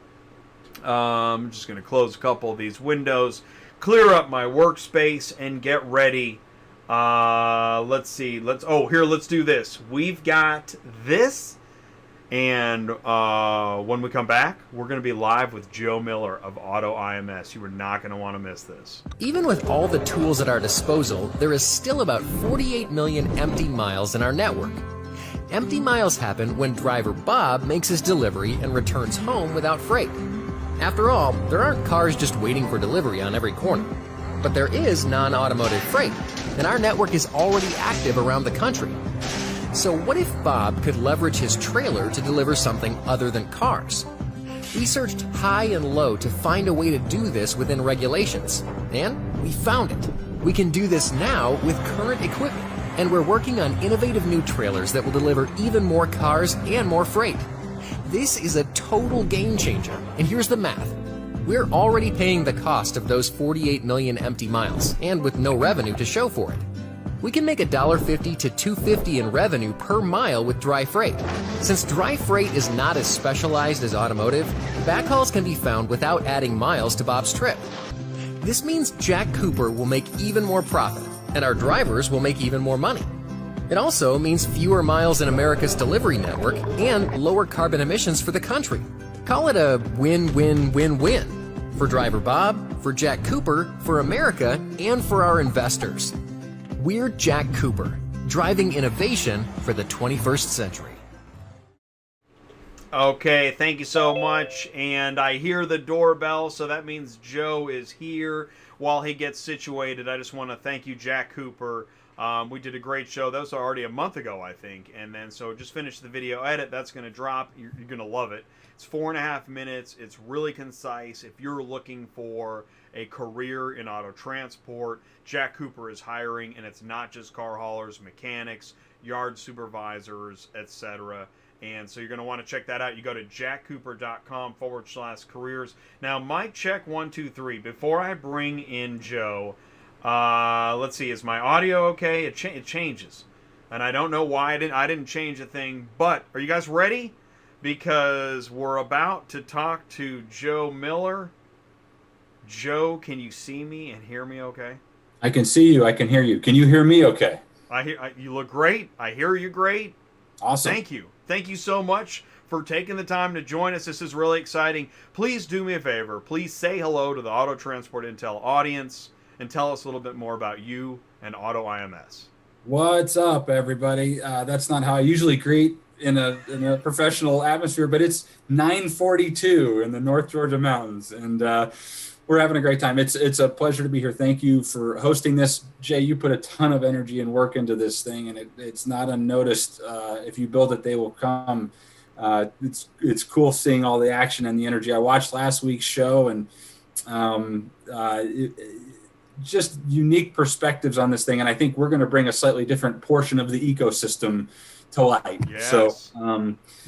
I'm just going to close a couple of these windows, clear up my workspace, and get ready. Let's see. Let's do this. We've got this, and when we come back, we're going to be live with Joe Miller of AutoIMS. You are not going to want to miss this. Even with all the tools at our disposal, there is still about 48 million empty miles in our network. Empty miles happen when driver Bob makes his delivery and returns home without freight. After all, there aren't cars just waiting for delivery on every corner. But there is non-automotive freight, and our network is already active around the country. So what if Bob could leverage his trailer to deliver something other than cars? We searched high and low to find a way to do this within regulations, and we found it. We can do this now with current equipment, and we're working on innovative new trailers that will deliver even more cars and more freight. This is a total game changer, and here's the math. We're already paying the cost of those 48 million empty miles, and with no revenue to show for it. We can make $1.50 to $2.50 in revenue per mile with dry freight. Since dry freight is not as specialized as automotive, backhauls can be found without adding miles to Bob's trip. This means Jack Cooper will make even more profit, and our drivers will make even more money. It also means fewer miles in America's delivery network and lower carbon emissions for the country. Call it a win-win-win-win for driver Bob, for Jack Cooper, for America, and for our investors. We're Jack Cooper, driving innovation for the 21st century. Okay, thank you so much. And I hear the doorbell, so that means Joe is here. While he gets situated, I just want to thank you, Jack Cooper. We did a great show. That was already a month ago, I think. And then, so just finished the video edit. That's going to drop. You're going to love it. It's 4.5 minutes. It's really concise. If you're looking for a career in auto transport, Jack Cooper is hiring, and it's not just car haulers, mechanics, yard supervisors, etc. And so you're going to want to check that out. You go to jackcooper.com/careers. Now, mic check 1, 2, 3. Before I bring in Joe, let's see, is my audio okay? It changes, and I don't know why I didn't change a thing. But are you guys ready? Because we're about to talk to Joe Miller. Joe, can you see me and hear me okay? I can see you. I can hear you. Can you hear me okay? You look great. I hear you great. Awesome. Thank you. Thank you so much for taking the time to join us. This is really exciting. Please do me a favor. Please say hello to the Auto Transport Intel audience and tell us a little bit more about you and AutoIMS. What's up, everybody? That's not how I usually greet in a professional atmosphere, but it's 9:42 in the North Georgia mountains, and we're having a great time. It's a pleasure to be here. Thank you for hosting this. Jay, you put a ton of energy and work into this thing, and it's not unnoticed. If you build it, they will come. It's cool seeing all the action and the energy. I watched last week's show, and just unique perspectives on this thing, and I think we're going to bring a slightly different portion of the ecosystem to light. Yes. So,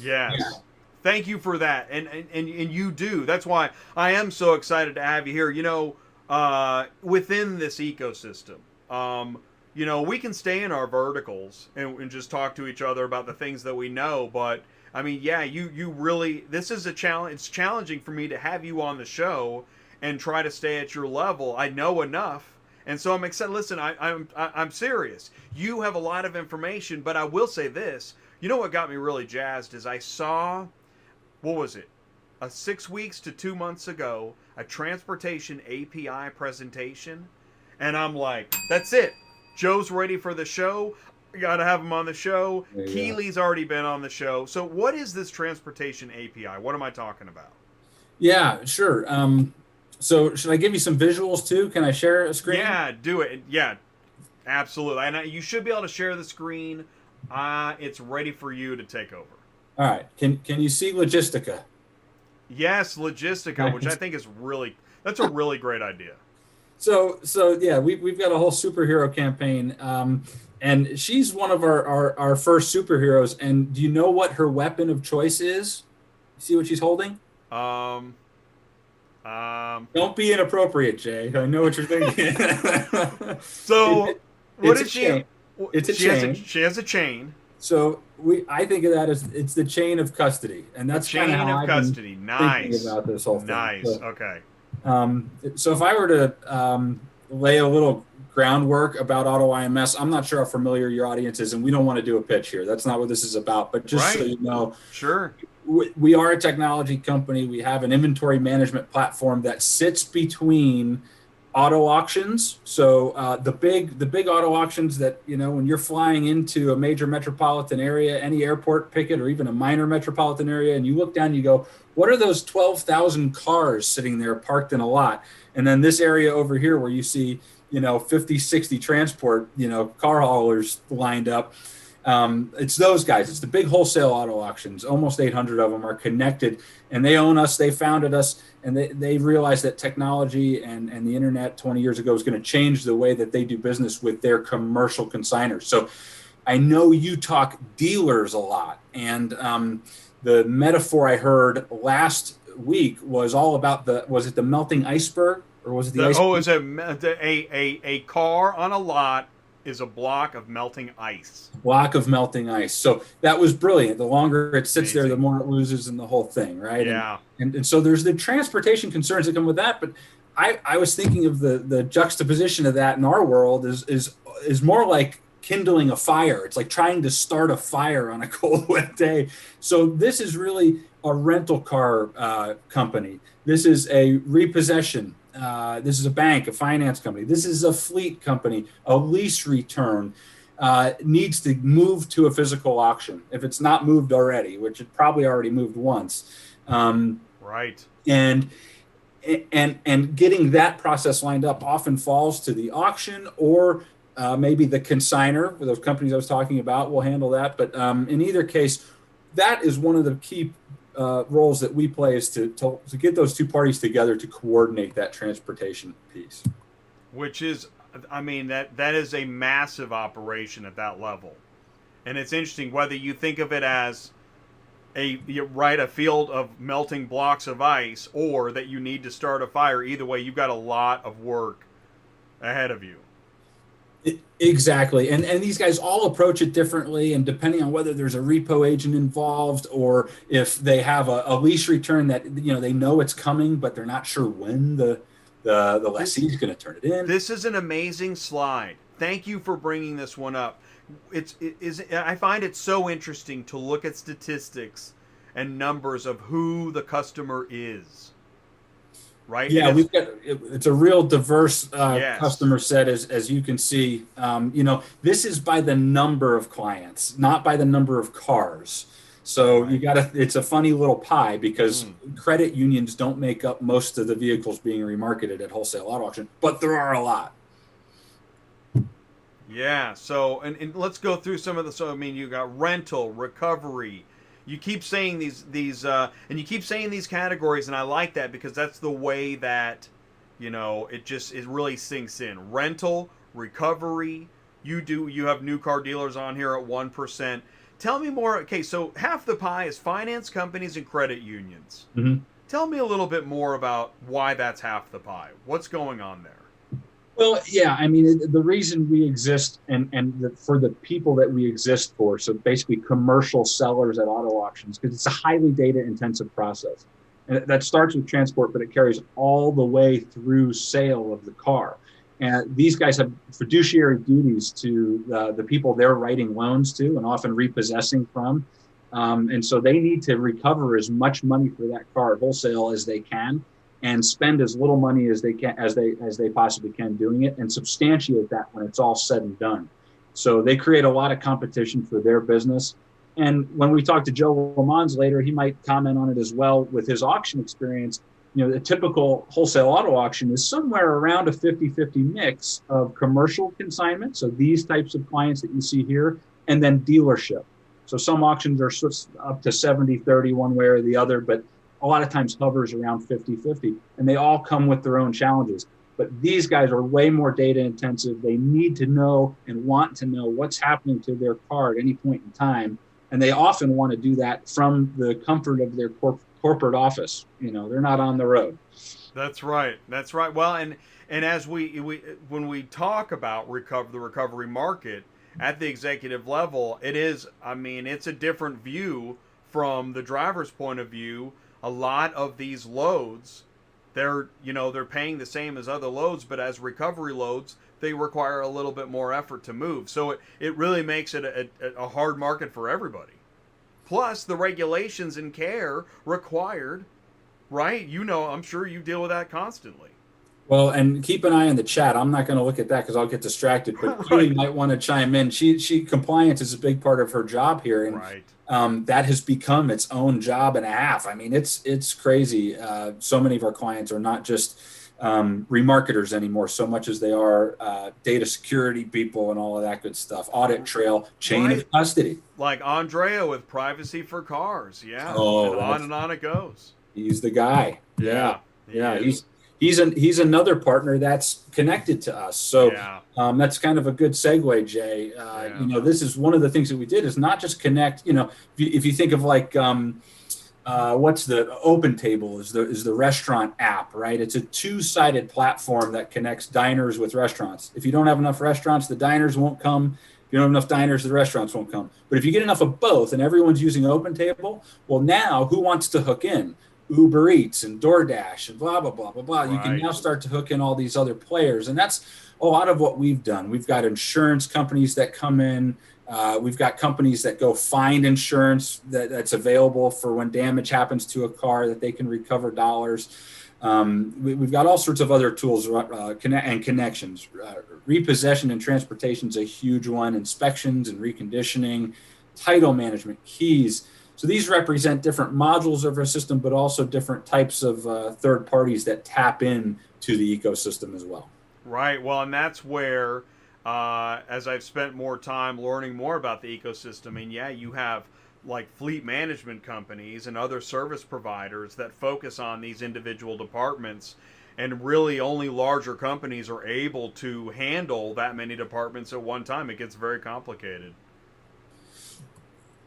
yes. Yeah. Thank you for that, and you do. That's why I am so excited to have you here. You know, within this ecosystem, you know, we can stay in our verticals and just talk to each other about the things that we know. But I mean, yeah, you really, this is a challenge. It's challenging for me to have you on the show and try to stay at your level. I know enough. And so I'm excited. Listen, I'm serious. You have a lot of information, but I will say this. You know what got me really jazzed is I saw, what was it, 6 weeks to 2 months ago, a transportation API presentation, and I'm like, that's it. Joe's ready for the show. We got to have him on the show. Keely's already been on the show. So what is this transportation API? What am I talking about? Yeah, sure. So should I give you some visuals too? Can I share a screen? Yeah, do it. Yeah, absolutely. And you should be able to share the screen. It's ready for you to take over. All right. Can you see Logistica? Yes, Logistica, which I think is that's a really great idea. So yeah, we've got a whole superhero campaign, and she's one of our first superheroes. And do you know what her weapon of choice is? See what she's holding? Don't be inappropriate, Jay. I know what you're thinking. So, what is she? It's a chain. She has a chain. So I think of that as it's the chain of custody, and that's kind of how I've been thinking about this whole thing. Nice. So, okay. So if I were to lay a little groundwork about AutoIMS, I'm not sure how familiar your audience is, and we don't want to do a pitch here. That's not what this is about. But just so you know, sure. We are a technology company. We have an inventory management platform that sits between auto auctions. So the big auto auctions that, you know, when you're flying into a major metropolitan area, any airport, pick it, or even a minor metropolitan area, and you look down, you go, what are those 12,000 cars sitting there parked in a lot? And then this area over here where you see, you know, 50, 60 transport, you know, car haulers lined up. It's those guys. It's the big wholesale auto auctions. Almost 800 of them are connected, and they own us. They founded us, and they realized that technology and the internet 20 years ago is going to change the way that they do business with their commercial consignors. So I know you talk dealers a lot, and the metaphor I heard last week was all about was it the melting iceberg, or was it the iceberg? Oh, is a car on a lot is a block of melting ice. Block of melting ice. So that was brilliant. The longer it sits there, the Amazing. more it loses in the whole thing, right? Yeah. And so there's the transportation concerns that come with that. But I was thinking of the juxtaposition of that in our world is more like kindling a fire. It's like trying to start a fire on a cold, wet day. So this is really a rental car company. This is a repossession. This is a bank, a finance company. This is a fleet company, a lease return. Needs to move to a physical auction if it's not moved already, which it probably already moved once. Right. And getting that process lined up often falls to the auction or maybe the consignor, those companies I was talking about will handle that. But in either case, that is one of the key roles that we play, is to get those two parties together to coordinate that transportation piece. Which is, I mean, that is a massive operation at that level. And it's interesting whether you think of it as a field of melting blocks of ice, or that you need to start a fire. Either way, you've got a lot of work ahead of you. Exactly. And these guys all approach it differently, and depending on whether there's a repo agent involved or if they have a lease return that they know it's coming, but they're not sure when the lessee is going to turn it in. This is an amazing slide. Thank you for bringing this one up. I find it so interesting to look at statistics and numbers of who the customer is. Right? Yeah, it's a real diverse customer set, as you can see. This is by the number of clients, not by the number of cars. So right. It's a funny little pie, because credit unions don't make up most of the vehicles being remarketed at wholesale auto auction, but there are a lot. Yeah. So, and let's go through some of the. So, I mean, you got rental, recovery. You keep saying these and you keep saying these categories, and I like that, because that's the way that, it really sinks in. Rental, recovery. You have new car dealers on here at 1%. Tell me more. Okay, so half the pie is finance companies and credit unions. Mm-hmm. Tell me a little bit more about why that's half the pie. What's going on there? Well, yeah, I mean, the reason we exist and for the people that we exist for, so basically commercial sellers at auto auctions, because it's a highly data intensive process. And that starts with transport, but it carries all the way through sale of the car. And these guys have fiduciary duties to the people they're writing loans to and often repossessing from. And so they need to recover as much money for that car at wholesale as they can, and spend as little money as they can, as they possibly can doing it, and substantiate that when it's all said and done. So they create a lot of competition for their business. And when we talk to Joe LeMonds later, he might comment on it as well with his auction experience. The typical wholesale auto auction is somewhere around a 50-50 mix of commercial consignment, so these types of clients that you see here, and then dealership. So some auctions are up to 70-30 one way or the other, but a lot of times hovers around 50-50, and they all come with their own challenges. But these guys are way more data intensive. They need to know and want to know what's happening to their car at any point in time. And they often want to do that from the comfort of their corporate office. They're not on the road. That's right. That's right. Well, and as we when we talk about the recovery market at the executive level, it's a different view from the driver's point of view. A lot of these loads, they're paying the same as other loads, but as recovery loads, they require a little bit more effort to move. So it really makes it a hard market for everybody. Plus, the regulations and care required, right? I'm sure you deal with that constantly. Well, and keep an eye on the chat. I'm not going to look at that because I'll get distracted. But Julie might want to chime in. She compliance is a big part of her job here, and right. That has become its own job and a half. I mean, it's crazy. So many of our clients are not just remarketers anymore, so much as they are data security people and all of that good stuff. Audit trail, chain of custody. Like Andrea with Privacy for Cars. Yeah. Oh, and on it goes. He's the guy. Yeah. He's another partner that's connected to us. So that's kind of a good segue, Jay. This is one of the things that we did, is not just connect. If you think of like what's the Open Table is the restaurant app, right? It's a two-sided platform that connects diners with restaurants. If you don't have enough restaurants, the diners won't come. If you don't have enough diners, the restaurants won't come. But if you get enough of both and everyone's using Open Table, well, now who wants to hook in? Uber Eats and DoorDash and blah, blah, blah, blah, blah. Right. You can now start to hook in all these other players. And that's a lot of what we've done. We've got insurance companies that come in. We've got companies that go find insurance that's available for when damage happens to a car that they can recover dollars. We've got all sorts of other tools and connections. Repossession and transportation is a huge one. Inspections and reconditioning, title management, keys. So these represent different modules of our system, but also different types of third parties that tap in to the ecosystem as well. Right. Well, and that's where, as I've spent more time learning more about the ecosystem, and yeah, you have like fleet management companies and other service providers that focus on these individual departments, and really only larger companies are able to handle that many departments at one time. It gets very complicated.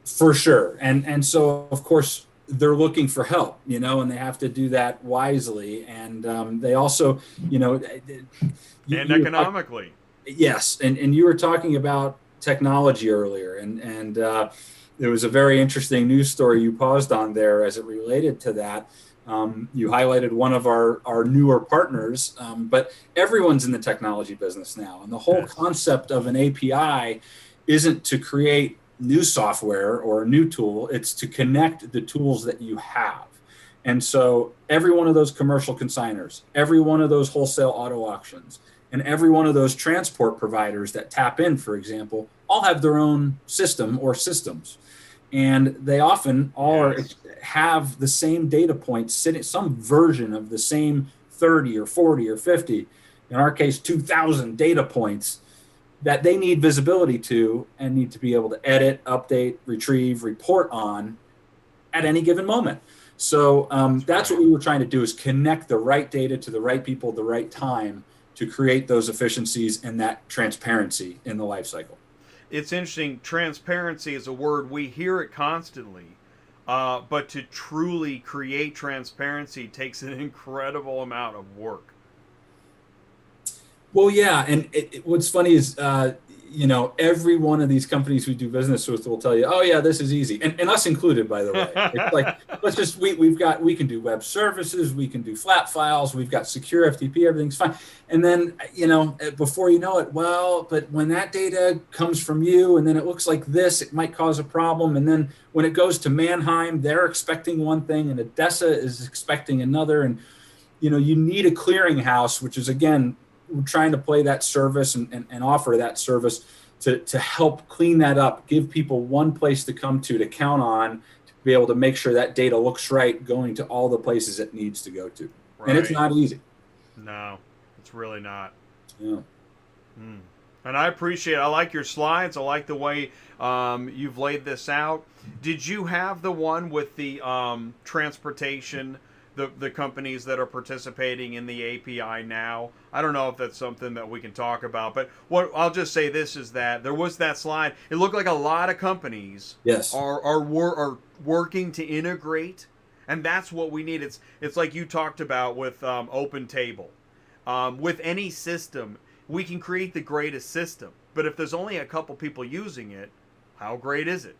For sure. And so, of course, they're looking for help, and they have to do that wisely. And they also, and economically. Yes. And you were talking about technology earlier. And there was a very interesting news story you paused on there as it related to that. You highlighted one of our newer partners, but everyone's in the technology business now. And the whole concept of an API isn't to create new software or a new tool, it's to connect the tools that you have. And so every one of those commercial consignors, every one of those wholesale auto auctions, and every one of those transport providers that tap in, for example, all have their own system or systems. And they often all have the same data points sitting, some version of the same 30 or 40 or 50, in our case, 2,000 data points that they need visibility to and need to be able to edit, update, retrieve, report on at any given moment. So that's what we were trying to do, is connect the right data to the right people at the right time to create those efficiencies and that transparency in the life cycle. It's interesting. Transparency is a word, we hear it constantly, but to truly create transparency takes an incredible amount of work. Well, yeah, and what's funny is, every one of these companies we do business with will tell you, "Oh, yeah, this is easy," and us included, by the way. It's like, we can do web services, we can do flat files, we've got secure FTP, everything's fine. And then, before you know it, well, but when that data comes from you, and then it looks like this, it might cause a problem. And then when it goes to Mannheim, they're expecting one thing, and Odessa is expecting another. And you need a clearinghouse, which is, again, we're trying to play that service and offer that service to help clean that up, give people one place to come to count on, to be able to make sure that data looks right, going to all the places it needs to go to. Right. And it's not easy. No, it's really not. Yeah. And I like your slides. I like the way you've laid this out. Did you have the one with the transportation, the companies that are participating in the API now? I don't know if that's something that we can talk about, but what I'll just say this is that there was that slide. It looked like a lot of companies are working to integrate, and that's what we need. It's like you talked about with Open Table. With any system, we can create the greatest system, but if there's only a couple people using it, how great is it?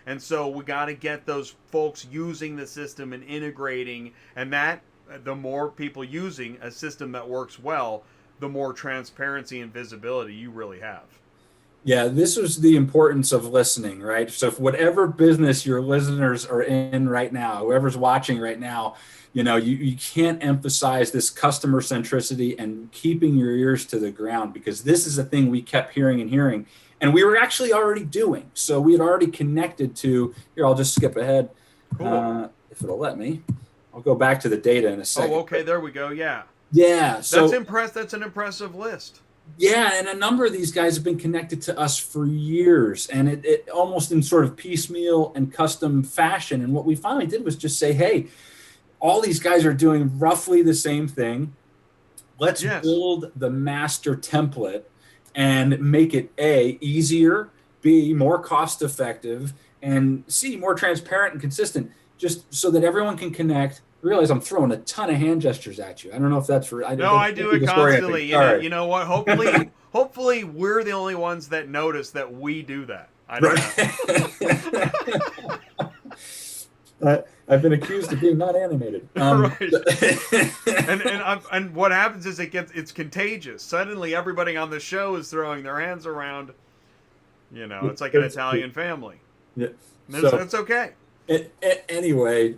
And so we got to get those folks using the system and integrating, and that the more people using a system that works well, the more transparency and visibility you really have. Yeah, this was the importance of listening, right? So if whatever business your listeners are in right now, whoever's watching right now, you can't emphasize this customer centricity and keeping your ears to the ground, because this is a thing we kept hearing and we were actually already doing. So we had already connected to, here, I'll just skip ahead. Cool. If it'll let me. I'll go back to the data in a second. Oh, okay, there we go, yeah. Yeah. So that's an impressive list. Yeah, and a number of these guys have been connected to us for years, and it almost in sort of piecemeal and custom fashion. And what we finally did was just say, hey, all these guys are doing roughly the same thing. Let's build the master template and make it A, easier, B, more cost effective, and C, more transparent and consistent. just so that everyone can connect. I realize I'm throwing a ton of hand gestures at you. I don't know if that's for. I do it constantly. You know what? Hopefully, we're the only ones that notice that we do that. I don't know. I've been accused of being not animated. Right. and what happens is it's contagious. Suddenly, everybody on the show is throwing their hands around. You know, it's like an Italian family. Yeah, it's okay. Anyway,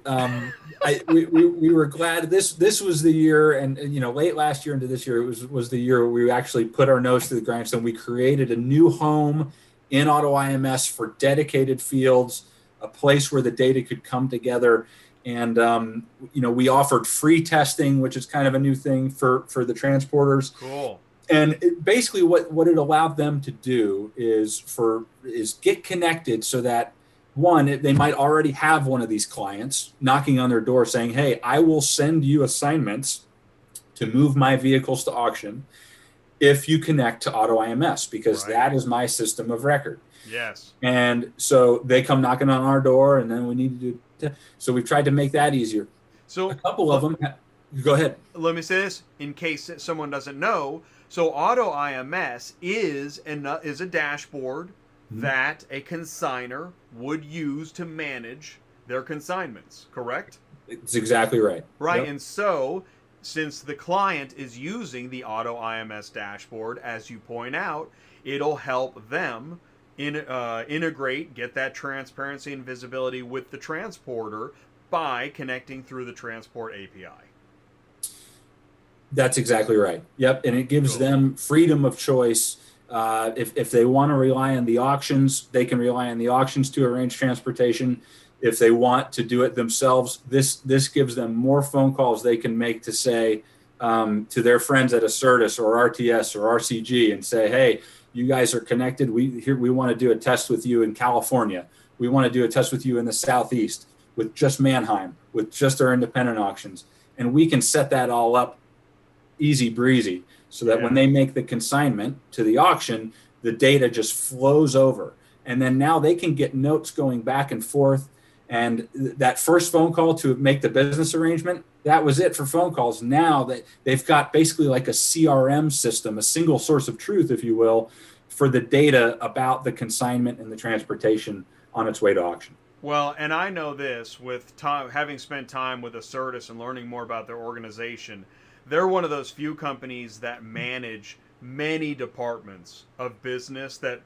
we were glad this was the year, and you know, late last year into this year, it was the year where we actually put our nose to the grindstone. We created a new home in AutoIMS for dedicated fields, a place where the data could come together, and you know, we offered free testing, which is kind of a new thing for the transporters. Cool. And basically, what it allowed them to do is get connected so that, one, they might already have one of these clients knocking on their door saying, hey, I will send you assignments to move my vehicles to auction if you connect to AutoIMS, because that is my system of record. Yes. And so they come knocking on our door, and then we need to do. So we've tried to make that easier. So a couple of them. Go ahead. Let me say this in case someone doesn't know. So AutoIMS is a dashboard that a consignor would use to manage their consignments, correct? It's exactly right. Right, Yep. And so since the client is using the AutoIMS dashboard, as you point out, it'll help them integrate, get that transparency and visibility with the transporter by connecting through the transport API. That's exactly right. Yep, and it gives them freedom of choice. If they want to rely on the auctions, they can rely on the auctions to arrange transportation. If they want to do it themselves, this gives them more phone calls they can make to say to their friends at Acertus or RTS or RCG and say, hey, you guys are connected. We want to do a test with you in California. We want to do a test with you in the Southeast with just Mannheim, with just our independent auctions. And we can set that all up easy breezy so that when they make the consignment to the auction, the data just flows over. And then now they can get notes going back and forth. And that first phone call to make the business arrangement, that was it for phone calls. Now that they've got basically like a CRM system, a single source of truth, if you will, for the data about the consignment and the transportation on its way to auction. Well, and I know this with having spent time with Acertus and learning more about their organization. They're one of those few companies that manage many departments of business that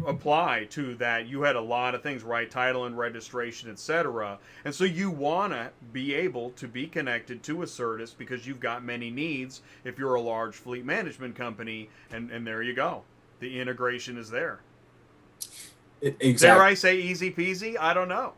apply to that. You had a lot of things, right? Title and registration, etc. And so you want to be able to be connected to Acertus because you've got many needs if you're a large fleet management company. And there you go. The integration is there. Exactly. Dare I say easy peasy? I don't know.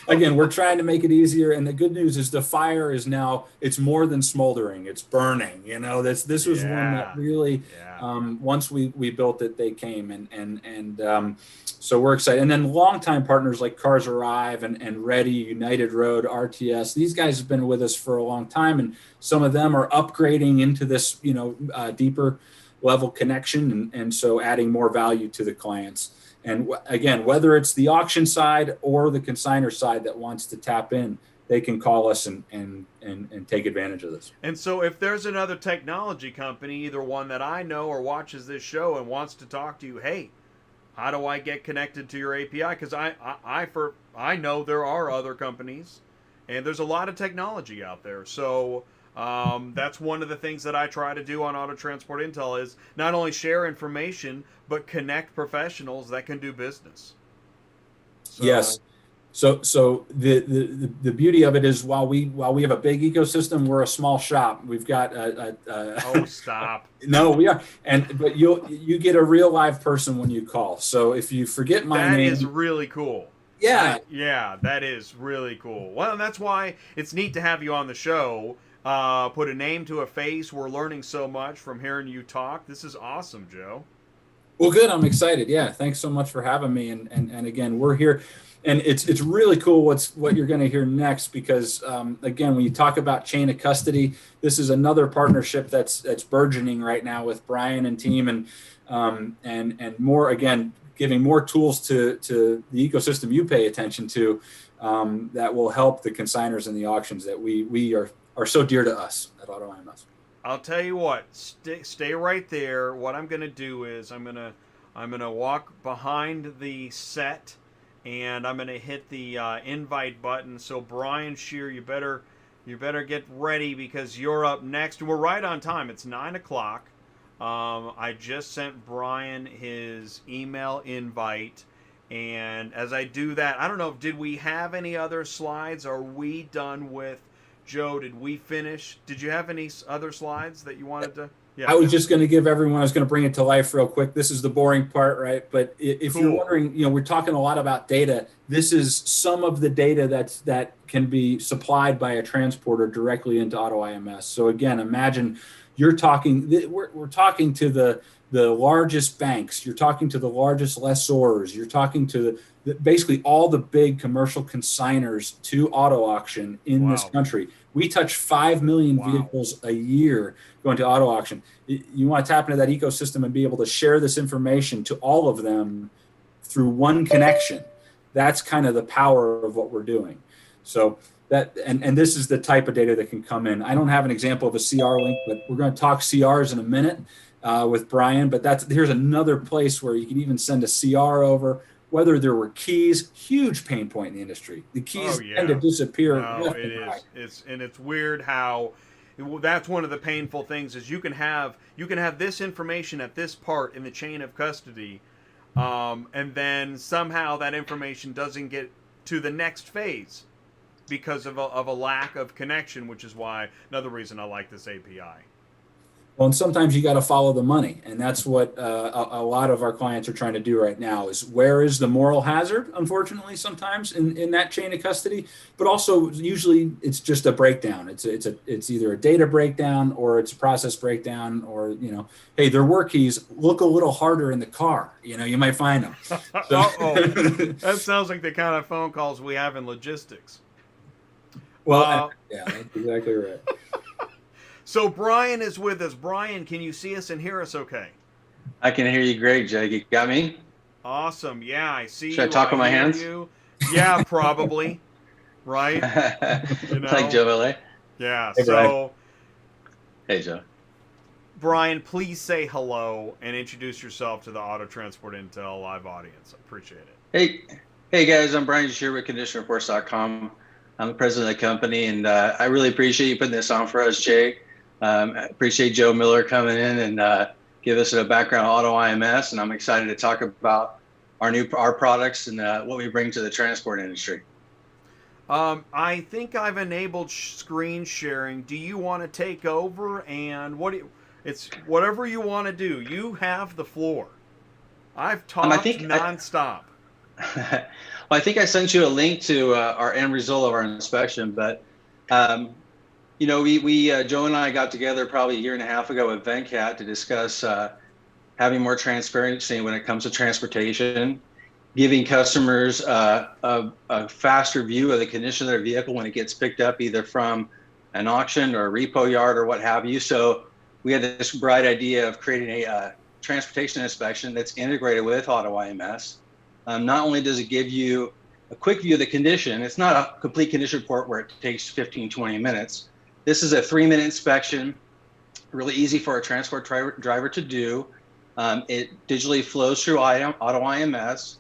Again, we're trying to make it easier, and the good news is the fire is now, it's more than smoldering, it's burning. You know, this was one that really once we built it, they came and so we're excited. And then longtime partners like Cars Arrive and Ready, United Road, RTS, these guys have been with us for a long time, and some of them are upgrading into this deeper level connection, and so adding more value to the clients. And again, whether it's the auction side or the consignor side that wants to tap in, they can call us and take advantage of this. And so if there's another technology company, either one that I know or watches this show and wants to talk to you, hey, how do I get connected to your API? Because I know there are other companies, and there's a lot of technology out there. So that's one of the things that I try to do on Auto Transport Intel is not only share information, but connect professionals that can do business. So, yes. So the beauty of it is while we have a big ecosystem, we're a small shop. We've got oh, stop. No, we are. But you get a real live person when you call. So if you forget my name, that is really cool. Yeah. Yeah, that is really cool. Well, that's why it's neat to have you on the show. Put a name to a face. We're learning so much from hearing you talk. This is awesome, Joe. Well, good. I'm excited. Yeah. Thanks so much for having me. And again, we're here. And it's really cool what you're going to hear next because, again, when you talk about chain of custody, this is another partnership that's burgeoning right now with Brian and team and more, again, giving more tools to the ecosystem you pay attention to that will help the consignors and the auctions that we are so dear to us at AutoIMS. I'll tell you what, stay right there. What I'm going to do is I'm going to walk behind the set, and I'm going to hit the invite button. So Brian Schear, you better get ready, because you're up next. We're right on time. It's 9 o'clock. I just sent Brian his email invite, and as I do that, I don't know, did we have any other slides? Are we done with Joe? Did we finish? Did you have any other slides that you wanted to? Yeah. I was just going to give everyone, I was going to bring it to life real quick. This is the boring part, right? But if Cool. you're wondering, we're talking a lot about data. This is some of the data that can be supplied by a transporter directly into AutoIMS. So again, imagine we're talking to the largest banks. You're talking to the largest lessors. You're talking to basically all the big commercial consignors to auto auction in this country. We touch 5 million vehicles a year going to auto auction. You want to tap into that ecosystem and be able to share this information to all of them through one connection. That's kind of the power of what we're doing. So that, and this is the type of data that can come in. I don't have an example of a CR link, but we're going to talk CRs in a minute with Brian. But here's another place where you can even send a CR over. Whether there were keys, huge pain point in the industry. The keys tend to disappear. No, it is. It's weird how that's one of the painful things is you can have this information at this part in the chain of custody, and then somehow that information doesn't get to the next phase because of a lack of connection, which is why another reason I like this API. Well, and sometimes you got to follow the money, and that's what a lot of our clients are trying to do right now. Is where is the moral hazard? Unfortunately, sometimes in that chain of custody, but also usually it's just a breakdown. It's either a data breakdown or it's a process breakdown, or hey, there were keys. Look a little harder in the car. You might find them. So. That sounds like the kind of phone calls we have in logistics. Well, yeah, that's exactly right. So Brian is with us. Brian, can you see us and hear us okay? I can hear you great, Jake. You got me? Awesome. Yeah, I see you. Should I talk with my hands? Yeah, probably. Right? Like Joe LA? Yeah. Hey, so, hey, Joe. Brian, please say hello and introduce yourself to the Auto Transport Intel live audience. I appreciate it. Hey guys, I'm Brian Schear with ConditionReports.com. I'm the president of the company, and I really appreciate you putting this on for us, Jake. I appreciate Joe Miller coming in and give us a background on AutoIMS, and I'm excited to talk about our products and what we bring to the transport industry. I think I've enabled screen sharing. Do you want to take over? And it's whatever you want to do. You have the floor. I've talked nonstop. Well, I think I sent you a link to our end result of our inspection, but Joe and I got together probably a year and a half ago with Venkat to discuss having more transparency when it comes to transportation, giving customers a faster view of the condition of their vehicle when it gets picked up either from an auction or a repo yard or what have you. So we had this bright idea of creating a transportation inspection that's integrated with AutoIMS. Not only does it give you a quick view of the condition, it's not a complete condition report where it takes 15, 20 minutes. This is a 3-minute inspection, really easy for a transport driver to do. It digitally flows through AutoIMS,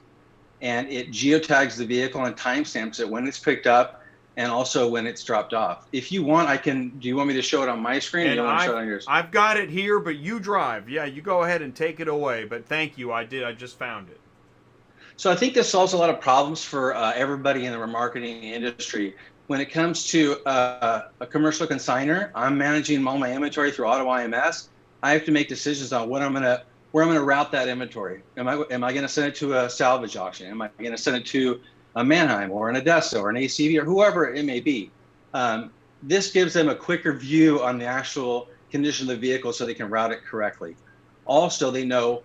and it geotags the vehicle and timestamps it when it's picked up and also when it's dropped off. If you want, do you want me to show it on my screen or do you want to show it on yours? I've got it here, but you drive. Yeah, you go ahead and take it away. But thank you. I just found it. So I think this solves a lot of problems for everybody in the remarketing industry. When it comes to a commercial consignor, I'm managing all my inventory through AutoIMS. I have to make decisions on where I'm going to route that inventory. Am I going to send it to a salvage auction? Am I going to send it to a Manheim or an ADESA or an ACV or whoever it may be? This gives them a quicker view on the actual condition of the vehicle so they can route it correctly. Also, they know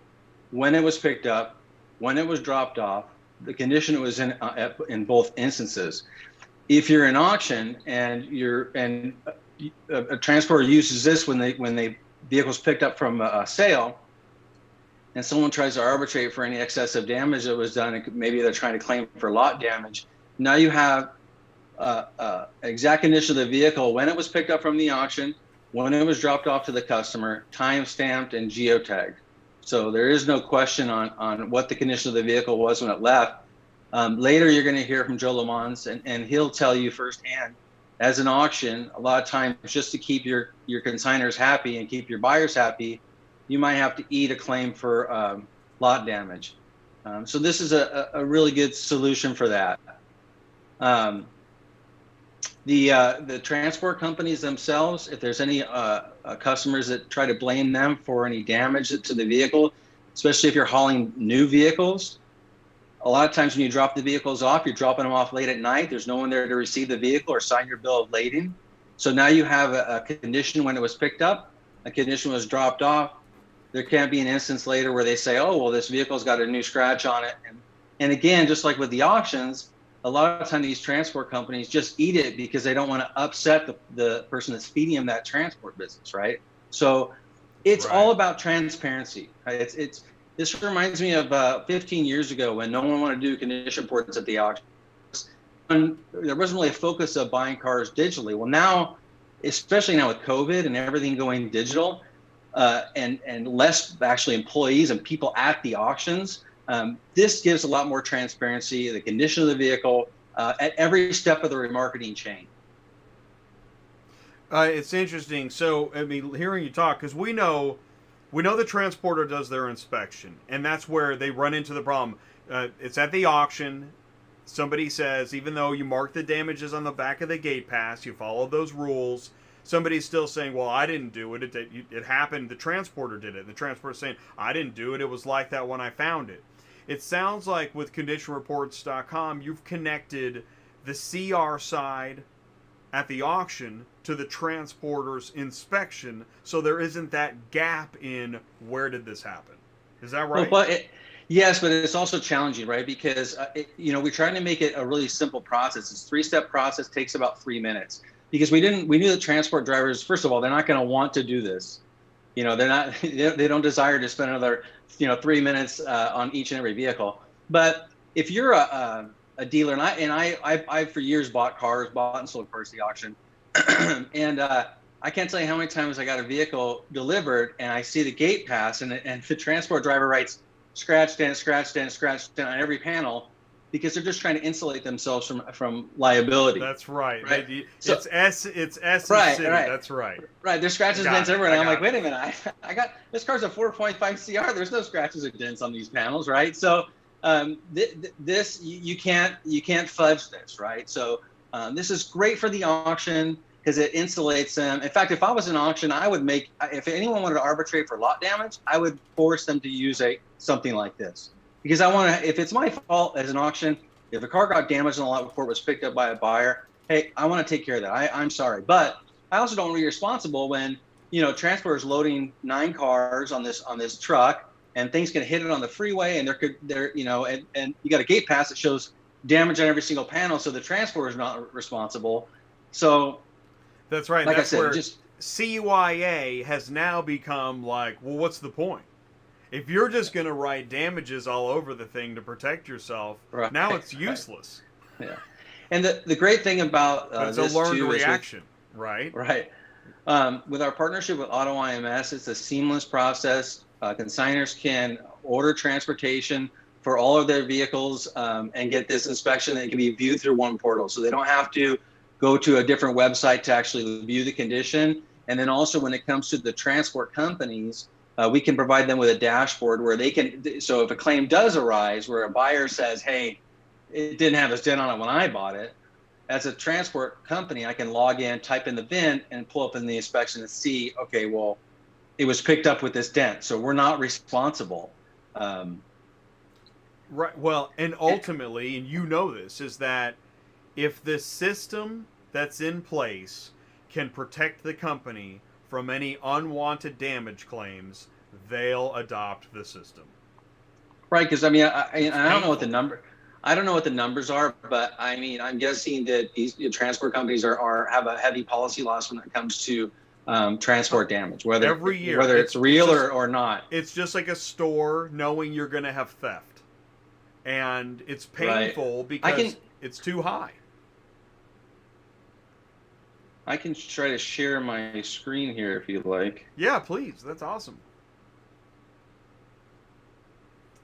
when it was picked up, when it was dropped off, the condition it was in both instances. If you're in auction and a transporter uses this when the vehicle's picked up from a sale, and someone tries to arbitrate for any excessive damage that was done, and maybe they're trying to claim for lot damage, Now you have exact condition of the vehicle, when it was picked up from the auction, when it was dropped off to the customer, time stamped and geotagged. So there is no question on what the condition of the vehicle was when it left. Later, you're going to hear from Joe LeMonds, and he'll tell you firsthand, as an auction, a lot of times just to keep your consignors happy and keep your buyers happy, you might have to eat a claim for lot damage. So this is a really good solution for that. The transport companies themselves, if there's any customers that try to blame them for any damage to the vehicle, especially if you're hauling new vehicles, a lot of times when you drop the vehicles off, you're dropping them off late at night. There's no one there to receive the vehicle or sign your bill of lading. So now you have a condition when it was picked up, a condition was dropped off. There can't be an instance later where they say, oh, well, this vehicle's got a new scratch on it. And again, just like with the auctions, a lot of time these transport companies just eat it because they don't want to upset the person that's feeding them that transport business, right? So it's all about transparency. Right? This reminds me of 15 years ago when no one wanted to do condition reports at the auction. And there wasn't really a focus of buying cars digitally. Well, now, especially now with COVID and everything going digital, and less actually employees and people at the auctions, this gives a lot more transparency, the condition of the vehicle, at every step of the remarketing chain. It's interesting. So, I mean, hearing you talk, because we know the transporter does their inspection, and that's where they run into the problem. It's at the auction. Somebody says, even though you mark the damages on the back of the gate pass, you follow those rules, somebody's still saying, well, I didn't do it. It happened. The transporter did it. The transporter's saying, I didn't do it. It was like that when I found it. It sounds like with conditionreports.com, you've connected the CR side at the auction to the transporter's inspection, so there isn't that gap in where did this happen. Is that right? Well, yes, but it's also challenging, right? Because we're trying to make it a really simple process. It's a 3-step process, takes about 3 minutes. Because we knew that transport drivers, first of all, they're not going to want to do this. They don't desire to spend another 3 minutes on each and every vehicle. But if you're a dealer, and I for years bought and sold cars at the auction, and I can't tell you how many times I got a vehicle delivered and I see the gate pass and the transport driver writes scratch dent on every panel, because they're just trying to insulate themselves from liability. That's right. So, it's S right, City. right. That's right. Right. There's scratches and dents everywhere. And I'm like, wait a minute. I got this car's a 4.5 CR. There's no scratches or dents on these panels, right? So this you can't fudge this, right? So this is great for the auction because it insulates them. In fact, if I was an auction, I would if anyone wanted to arbitrate for lot damage, I would force them to use something like this. Because if it's my fault as an auction, if a car got damaged on the lot before it was picked up by a buyer, hey, I want to take care of that. I'm sorry. But I also don't want to be responsible when, transporter's loading 9 cars on this truck and things can hit it on the freeway and and you got a gate pass that shows damage on every single panel. So the transporter is not responsible. So that's right. Like that's I said, where CYA has now become like, well, what's the point? If you're just going to write damages all over the thing to protect yourself, now it's useless. Right. Yeah. And the great thing about it's this a learned too reaction, right? Right. With our partnership with AutoIMS, it's a seamless process. Consignors can order transportation for all of their vehicles and get this inspection that can be viewed through one portal. So they don't have to go to a different website to actually view the condition. And then also when it comes to the transport companies, we can provide them with a dashboard where they can, so if a claim does arise where a buyer says, hey, it didn't have this dent on it when I bought it, as a transport company, I can log in, type in the VIN, and pull up in the inspection and see, okay, well, it was picked up with this dent, so we're not responsible. Right. Well, and ultimately, and you know this, is that if the system that's in place can protect the company from any unwanted damage claims, they'll adopt the system. Right, because I don't know what the number. I don't know what the numbers are, but I mean, I'm guessing that these transport companies have a heavy policy loss when it comes to transport damage, whether every year, whether it's real or not. It's just like a store knowing you're going to have theft, and it's painful because it's too high. I can try to share my screen here if you'd like. Yeah, please. That's awesome.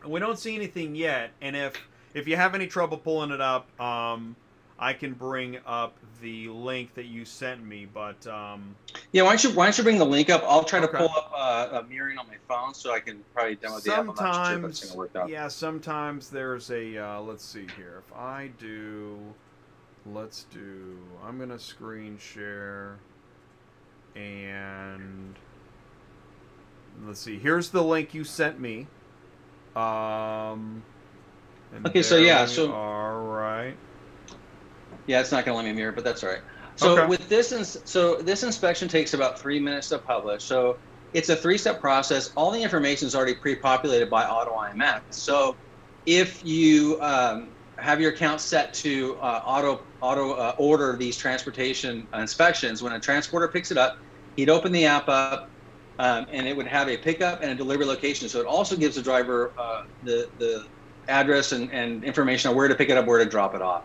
We don't see anything yet, and if you have any trouble pulling it up, I can bring up the link that you sent me. But yeah, why don't you bring the link up? I'll try to pull up a mirroring on my phone so I can probably demo the app. I'm not sure if it's going to work out. Yeah, sometimes there's a let's see here. If I do, I'm going to screen share, and let's see. Here's the link you sent me. Okay, so yeah, all right. Yeah, it's not going to let me mirror, but that's all right. So with this, this inspection takes about 3 minutes to publish. So it's a 3-step process. All the information is already pre-populated by autoIMS. So if you have your account set to auto order these transportation inspections, when a transporter picks it up, he'd open the app up, and it would have a pickup and a delivery location. So it also gives the driver the address and information on where to pick it up, where to drop it off.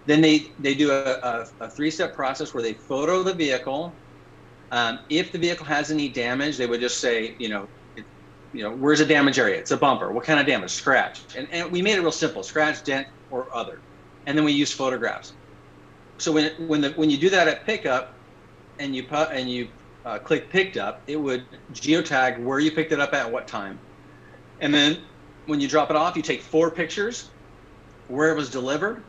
Then they do a 3-step process where they photo the vehicle. If the vehicle has any damage, they would just say, where's the damage area? It's a bumper. What kind of damage? Scratch. And we made it real simple: scratch, dent, or other. And then we use photographs. So when you do that at pickup, and you click picked up, it would geotag where you picked it up at what time. And then when you drop it off, you take 4 pictures where it was delivered.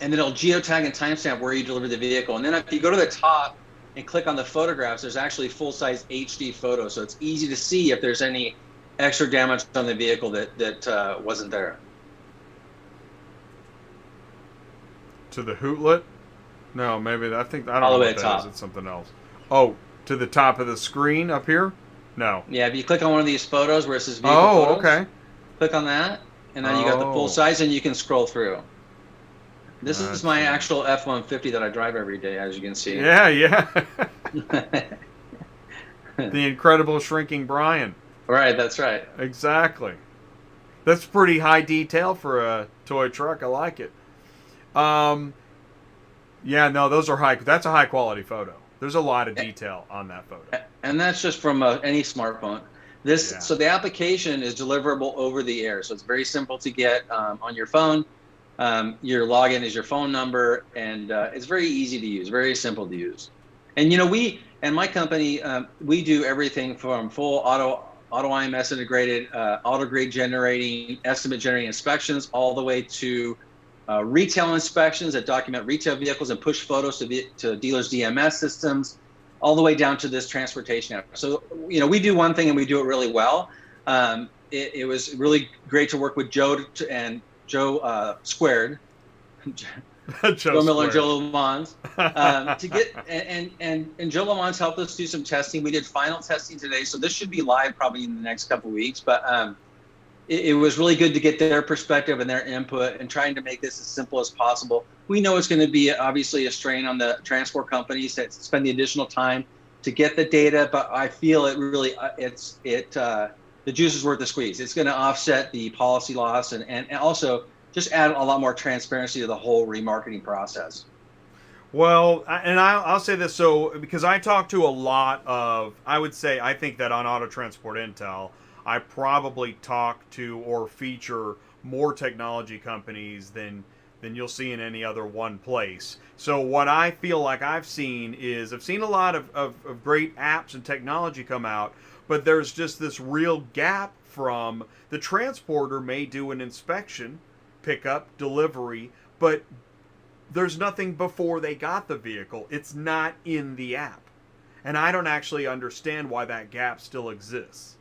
And then it'll geotag and timestamp where you delivered the vehicle. And then if you go to the top and click on the photographs, there's actually full-size HD photos. So it's easy to see if there's any extra damage on the vehicle that wasn't there. To the hootlet? No, maybe I don't all know the way what to that top. is. It's something else. Oh, to the top of the screen up here? No. Yeah, if you click on one of these photos where it says vehicle photos, okay. Click on that, and then you got the full size, and you can scroll through. This is my actual F-150 that I drive every day, as you can see. Yeah. The incredible shrinking Brian. Right, that's right. Exactly. That's pretty high detail for a toy truck. I like it. Yeah, no, that's a high quality photo. There's a lot of detail on that photo. And that's just from any smartphone. So the application is deliverable over the air. So it's very simple to get on your phone. Your login is your phone number, and it's very easy to use, very simple to use. And we and my company, we do everything from full autoIMS integrated, auto grade generating, estimate generating inspections, all the way to retail inspections that document retail vehicles and push photos to dealers' DMS systems, all the way down to this transportation app. So we do one thing and we do it really well. It was really great to work with Joe Squared. Joe Miller and Joe LeMonds to get and Joe LeMonds helped us do some testing. We did final testing today, so this should be live probably in the next couple of weeks. But it was really good to get their perspective and their input and trying to make this as simple as possible. We know it's going to be obviously a strain on the transport companies that spend the additional time to get the data, but I feel it really the juice is worth the squeeze. It's going to offset the policy loss and also just add a lot more transparency to the whole remarketing process. Well, and I'll say this, because I talk to a lot of, I think that on Auto Transport Intel, I probably talk to or feature more technology companies than you'll see in any other one place. So what I feel like I've seen a lot of great apps and technology come out, but there's just this real gap from the transporter may do an inspection, pickup, delivery, but there's nothing before they got the vehicle. It's not in the app. And I don't actually understand why that gap still exists.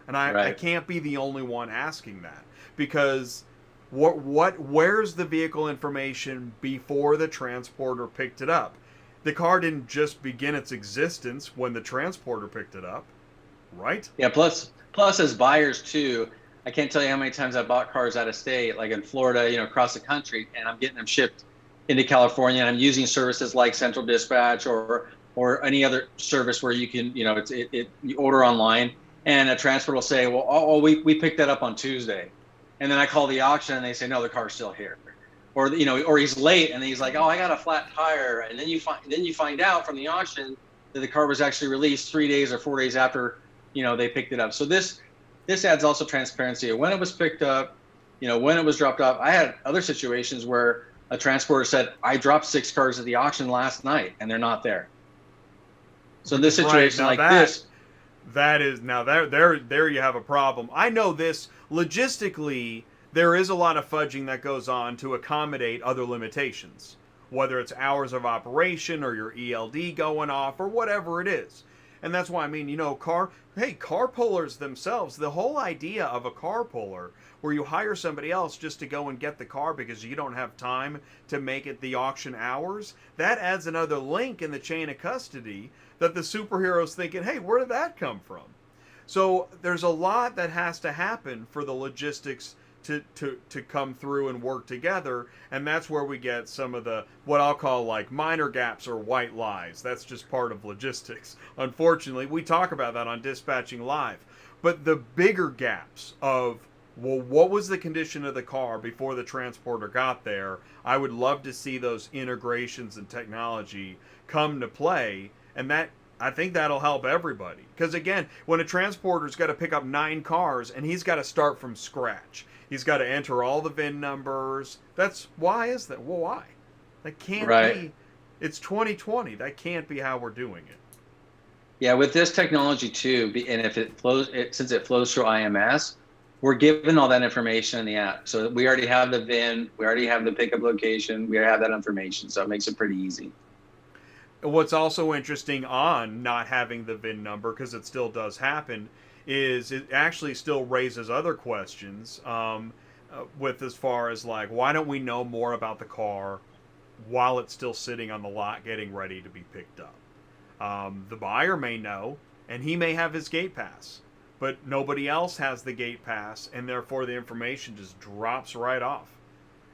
And I can't be the only one asking that, because where's the vehicle information before the transporter picked it up? The car didn't just begin its existence when the transporter picked it up, right? Yeah, plus as buyers too, I can't tell you how many times I bought cars out of state, like in Florida, across the country, and I'm getting them shipped into California, and I'm using services like Central Dispatch or any other service where you can, you order online, and a transporter will say, well, we picked that up on Tuesday. And then I call the auction and they say, no, the car's still here. Or, you know, or he's late and he's like, oh, I got a flat tire. And then you find out from the auction that the car was actually released 3 days or 4 days after, you know, they picked it up. So this adds also transparency of when it was picked up, you know, when it was dropped off. I had other situations where a transporter said, I dropped 6 cars at the auction last night and they're not there. So in this situation there you have a problem. I know this logistically, there is a lot of fudging that goes on to accommodate other limitations, whether it's hours of operation or your ELD going off or whatever it is. And that's why, I mean, you know, car pullers themselves, the whole idea of a car puller where you hire somebody else just to go and get the car because you don't have time to make it the auction hours, that adds another link in the chain of custody that the superhero's thinking, hey, where did that come from? So there's a lot that has to happen for the logistics to come through and work together, and that's where we get some of the, what I'll call like minor gaps or white lies. That's just part of logistics. Unfortunately, we talk about that on Dispatching Live. But the bigger gaps of, well, what was the condition of the car before the transporter got there? I would love to see those integrations and technology come to play, and that, I think that'll help everybody. Because again, when a transporter's got to pick up 9 cars and he's got to start from scratch, he's got to enter all the VIN numbers. Why is that? Well, why? That can't be. It's 2020. That can't be how we're doing it. Yeah, with this technology too, and if it flows, since it flows through IMS, we're given all that information in the app. So we already have the VIN, we already have the pickup location, we already have that information. So it makes it pretty easy. What's also interesting on not having the VIN number, because it still does happen, is it actually still raises other questions with as far as like, why don't we know more about the car while it's still sitting on the lot getting ready to be picked up? The buyer may know, and he may have his gate pass, but nobody else has the gate pass, and therefore the information just drops right off.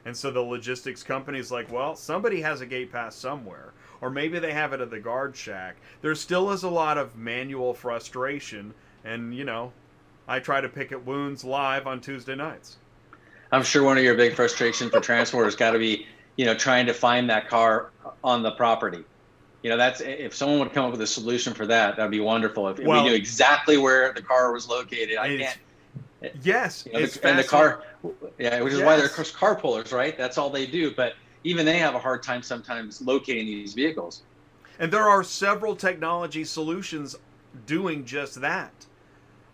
And so the logistics company is like, well, somebody has a gate pass somewhere, or maybe they have it at the guard shack. There still is a lot of manual frustration, and, you know, I try to pick at wounds live on Tuesday nights. I'm sure one of your big frustrations for transporters got to be, you know, trying to find that car on the property. You know, that's, if someone would come up with a solution for that, that'd be wonderful. If we knew exactly where the car was located, Yes, you know, and the car, yeah, which is why they're car pullers, right? That's all they do. But even they have a hard time sometimes locating these vehicles. And there are several technology solutions doing just that.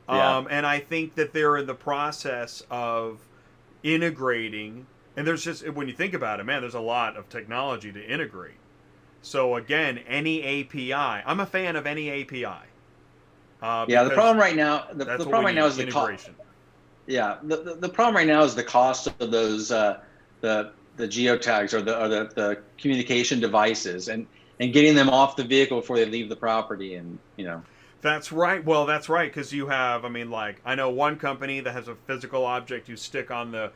And I think that they're in the process of integrating. And there's just, when you think about it, man, there's a lot of technology to integrate. So again, any API. I'm a fan of any API. The problem right now, the problem right now is the integration. Yeah, the problem right now is the cost of those the geotags or the communication devices and getting them off the vehicle before they leave the property, and you know. That's right. Well, that's right, because you have, I mean, like, I know one company that has a physical object you stick on the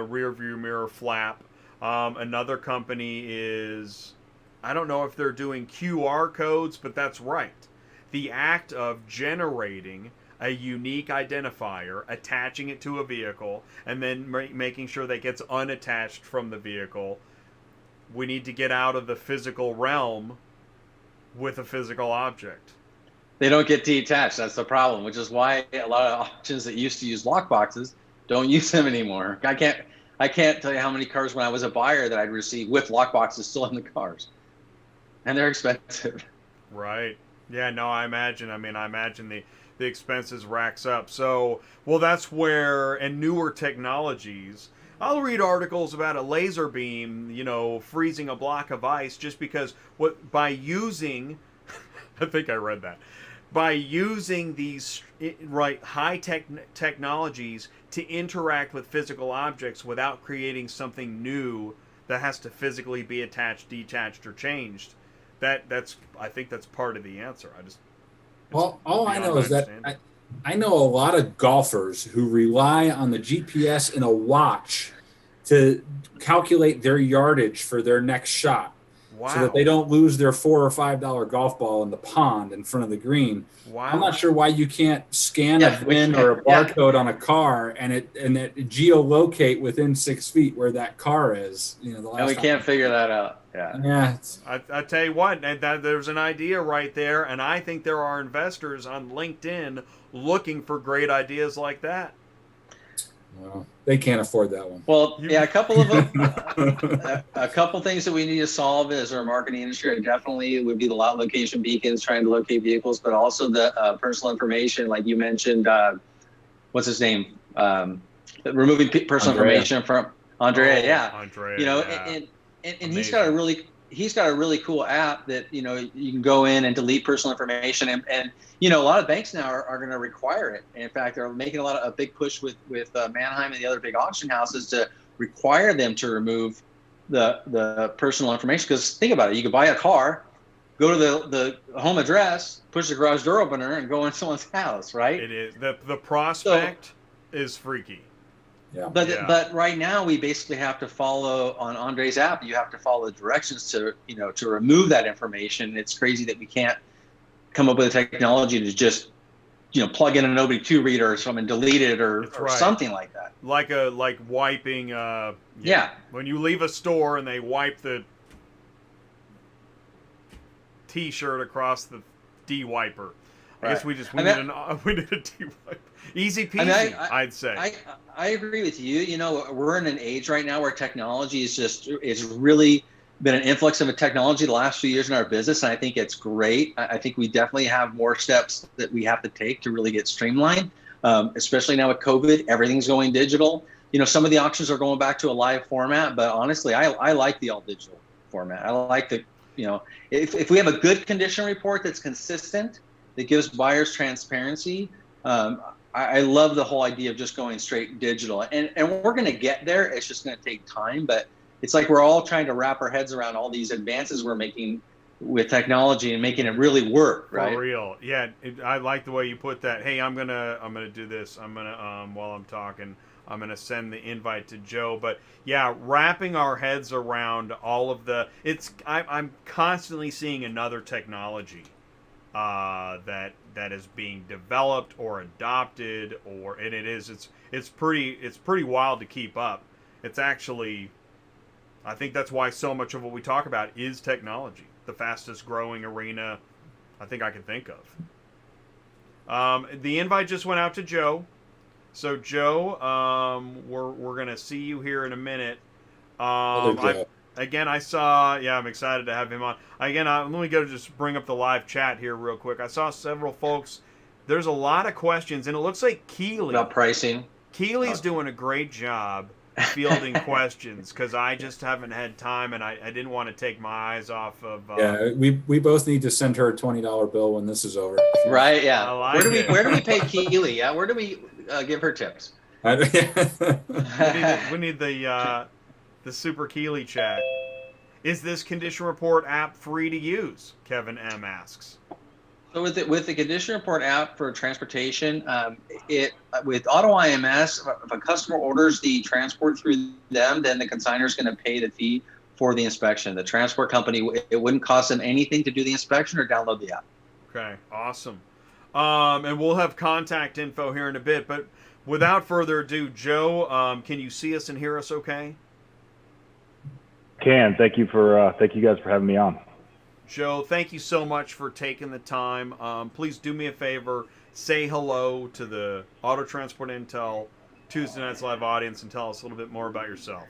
rear view mirror flap. Another company is, I don't know if they're doing QR codes, but that's right. The act of generating a unique identifier, attaching it to a vehicle, and then making sure that gets unattached from the vehicle. We need to get out of the physical realm with a physical object. They don't get detached. That's the problem, which is why a lot of auctions that used to use lockboxes don't use them anymore. I can't tell you how many cars when I was a buyer that I'd receive with lockboxes still in the cars, and they're expensive. Right. Yeah. No, I imagine the expenses racks up. So, well, that's where, and newer technologies. I'll read articles about a laser beam, you know, freezing a block of ice just because by using, I think I read that. By using these high-tech technologies to interact with physical objects without creating something new that has to physically be attached, detached, or changed, I think that's part of the answer. Well, all I know is that I know a lot of golfers who rely on the GPS in a watch to calculate their yardage for their next shot. Wow. so that they don't lose their $4 or $5 golf ball in the pond in front of the green. Wow. I'm not sure why you can't scan a VIN or a barcode on a car and it geolocate within 6 feet where that car is. You know, and we can't figure that out. Yeah. I tell you what, there's an idea right there, and I think there are investors on LinkedIn looking for great ideas like that. Well, they can't afford that one. Well, yeah, a couple of them, a couple things that we need to solve as our marketing industry definitely would be the lot location beacons, trying to locate vehicles, but also the personal information, like you mentioned. What's his name? Removing personal information from Andrea. Andrea. You know, and he's got a really cool app that, you know, you can go in and delete personal information, and you know, a lot of banks now are going to require it. And in fact, they're making a big push with Manheim and the other big auction houses to require them to remove the personal information. Because think about it, you could buy a car, go to the home address, push the garage door opener, and go in someone's house, right? It is the prospect is freaky. Yeah. But right now we basically have to follow on Andre's app. You have to follow the directions to remove that information. It's crazy that we can't come up with a technology to just, you know, plug in an OBD2 reader or something and delete it or something like that. Like wiping. When you leave a store and they wipe the T-shirt across the D-wiper. I guess we need a D-wiper. Easy peasy, I'd say. I agree with you. You know, we're in an age right now where technology is really been an influx of a technology the last few years in our business, and I think it's great. I think we definitely have more steps that we have to take to really get streamlined, especially now with COVID. Everything's going digital. You know, some of the auctions are going back to a live format, but honestly, I like the all digital format. I like the, you know, if we have a good condition report that's consistent, that gives buyers transparency, I love the whole idea of just going straight digital. And we're going to get there. It's just going to take time, but it's like we're all trying to wrap our heads around all these advances we're making with technology and making it really work, right? For real. Yeah, I like the way you put that. Hey, I'm gonna do this. I'm gonna while I'm talking, I'm gonna send the invite to Joe. But yeah, wrapping our heads around all of I'm constantly seeing another technology that is being developed or adopted, it's pretty wild to keep up. It's actually, I think that's why so much of what we talk about is technology. The fastest growing arena I think I can think of. The invite just went out to Joe. So Joe, we're gonna see you here in a minute. I'm excited to have him on. Again, let me just bring up the live chat here real quick. I saw several folks. There's a lot of questions, and it looks like Keely. About pricing. Keely's doing a great job fielding questions, because I just haven't had time, and I didn't want to take my eyes off of. We both need to send her a $20 bill when this is over. Right? Yeah. Like where do we pay Keely? Yeah. Where do we give her tips? We need the Super Keely chat. Is this condition report app free to use? Kevin M asks. So with the condition report app for transportation, with autoIMS, if a customer orders the transport through them, then the consignor is going to pay the fee for the inspection. The transport company, it wouldn't cost them anything to do the inspection or download the app. Okay, awesome. And we'll have contact info here in a bit, but without further ado, Joe, can you see us and hear us okay? Can. Thank you guys for having me on. Joe, thank you so much for taking the time. Please do me a favor, say hello to the Auto Transport Intel Tuesday Nights Live audience and tell us a little bit more about yourself.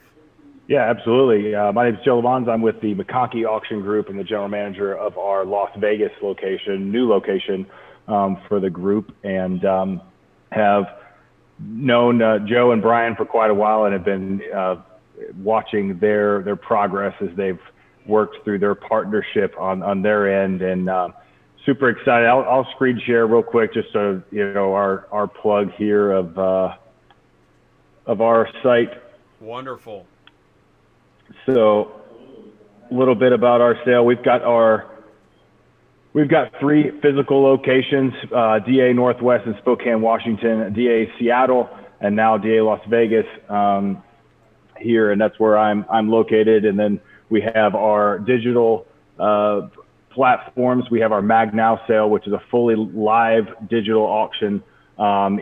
Yeah, absolutely. My name is Joe LeMonds. I'm with the McConkey Auction Group and the general manager of our Las Vegas new location for the group, and have known Joe and Brian for quite a while and have been watching their progress as they've worked through their partnership on their end, and super excited. I'll screen share real quick, just so you know our plug here of our site. Wonderful. So a little bit about our sale. We've got 3 physical locations: DA Northwest in Spokane, Washington, DA Seattle, and now DA Las Vegas here, and that's where I'm located. And then We have our digital platforms. We have our Mag Now sale, which is a fully live digital auction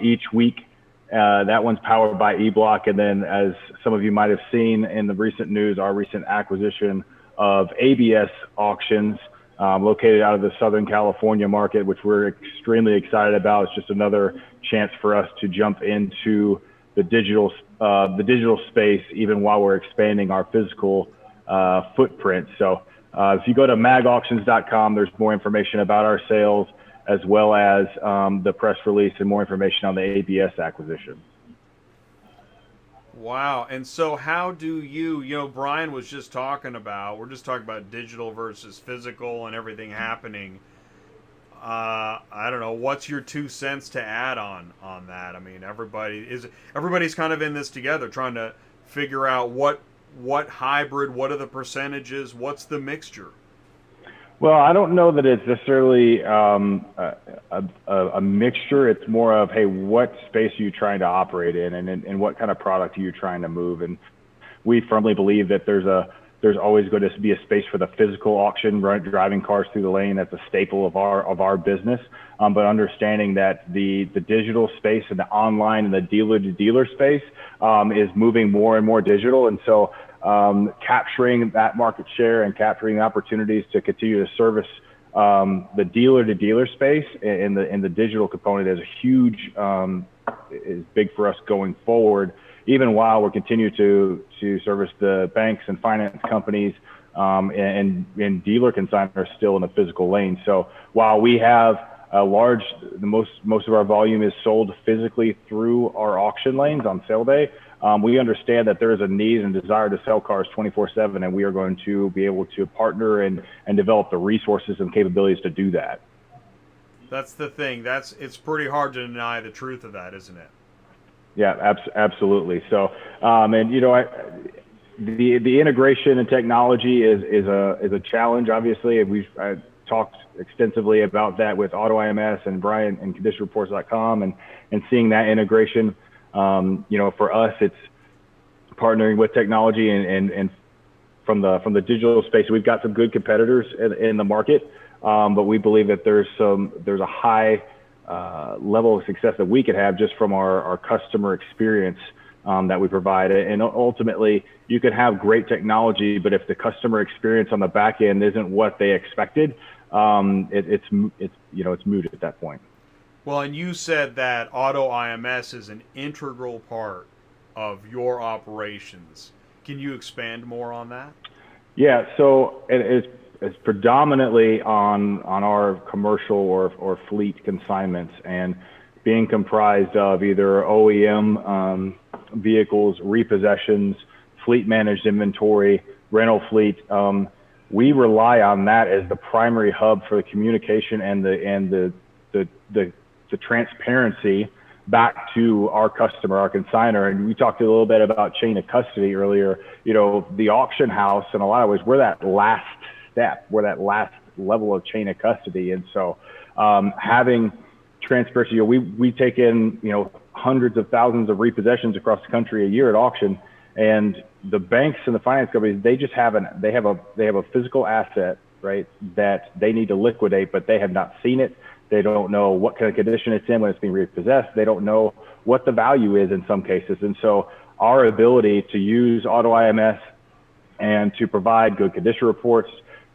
each week. That one's powered by eBlock. And then, as some of you might have seen in the recent news, our recent acquisition of ABS Auctions, located out of the Southern California market, which we're extremely excited about. It's just another chance for us to jump into the digital space, even while we're expanding our physical footprint. So if you go to magauctions.com, there's more information about our sales, as well as the press release and more information on the ABS acquisition. Wow. And so how do you, Brian was just talking about, we're just talking about digital versus physical and everything happening. I don't know, what's your 2 cents to add on that? I mean, everybody's kind of in this together, trying to figure out what hybrid, what are the percentages, what's the mixture? Well, I don't know that it's necessarily a mixture. It's more of, hey, what space are you trying to operate in, and what kind of product are you trying to move? And we firmly believe that there's always going to be a space for the physical auction, driving cars through the lane. That's a staple of our business. But understanding that the digital space and the online and the dealer-to-dealer space is moving more and more digital, and so capturing that market share and capturing the opportunities to continue to service the dealer-to-dealer space in the digital component is is big for us going forward, even while we're continuing to service the banks and finance companies and dealer consignors still in the physical lane. So while we have most of our volume is sold physically through our auction lanes on sale day, we understand that there is a need and desire to sell cars 24/7, and we are going to be able to partner and develop the resources and capabilities to do that. That's the thing. It's pretty hard to deny the truth of that, isn't it? Yeah, absolutely. So, the integration and technology is a challenge. Obviously, we've talked extensively about that with AutoIMS and Brian and ConditionReports.com and seeing that integration. For us, it's partnering with technology and from the digital space. We've got some good competitors in the market, but we believe that there's a high level of success that we could have just from our customer experience that we provide. And ultimately, you could have great technology, but if the customer experience on the back end isn't what they expected, it's moot at that point. Well, and you said that AutoIMS is an integral part of your operations. Can you expand more on that? Yeah, so it's predominantly on our commercial or fleet consignments, and being comprised of either OEM vehicles, repossessions, fleet managed inventory, rental fleet. We rely on that as the primary hub for the communication and the transparency back to our customer, our consignor. And we talked a little bit about chain of custody earlier. The auction house, in a lot of ways, we're that last step, we're that last level of chain of custody. And so having transparency, we take in hundreds of thousands of repossessions across the country a year at auction, and the banks and the finance companies, they have a physical asset, right, that they need to liquidate, but they have not seen it. They don't know what kind of condition it's in when it's being repossessed. They don't know what the value is in some cases. And so our ability to use AutoIMS and to provide good condition reports,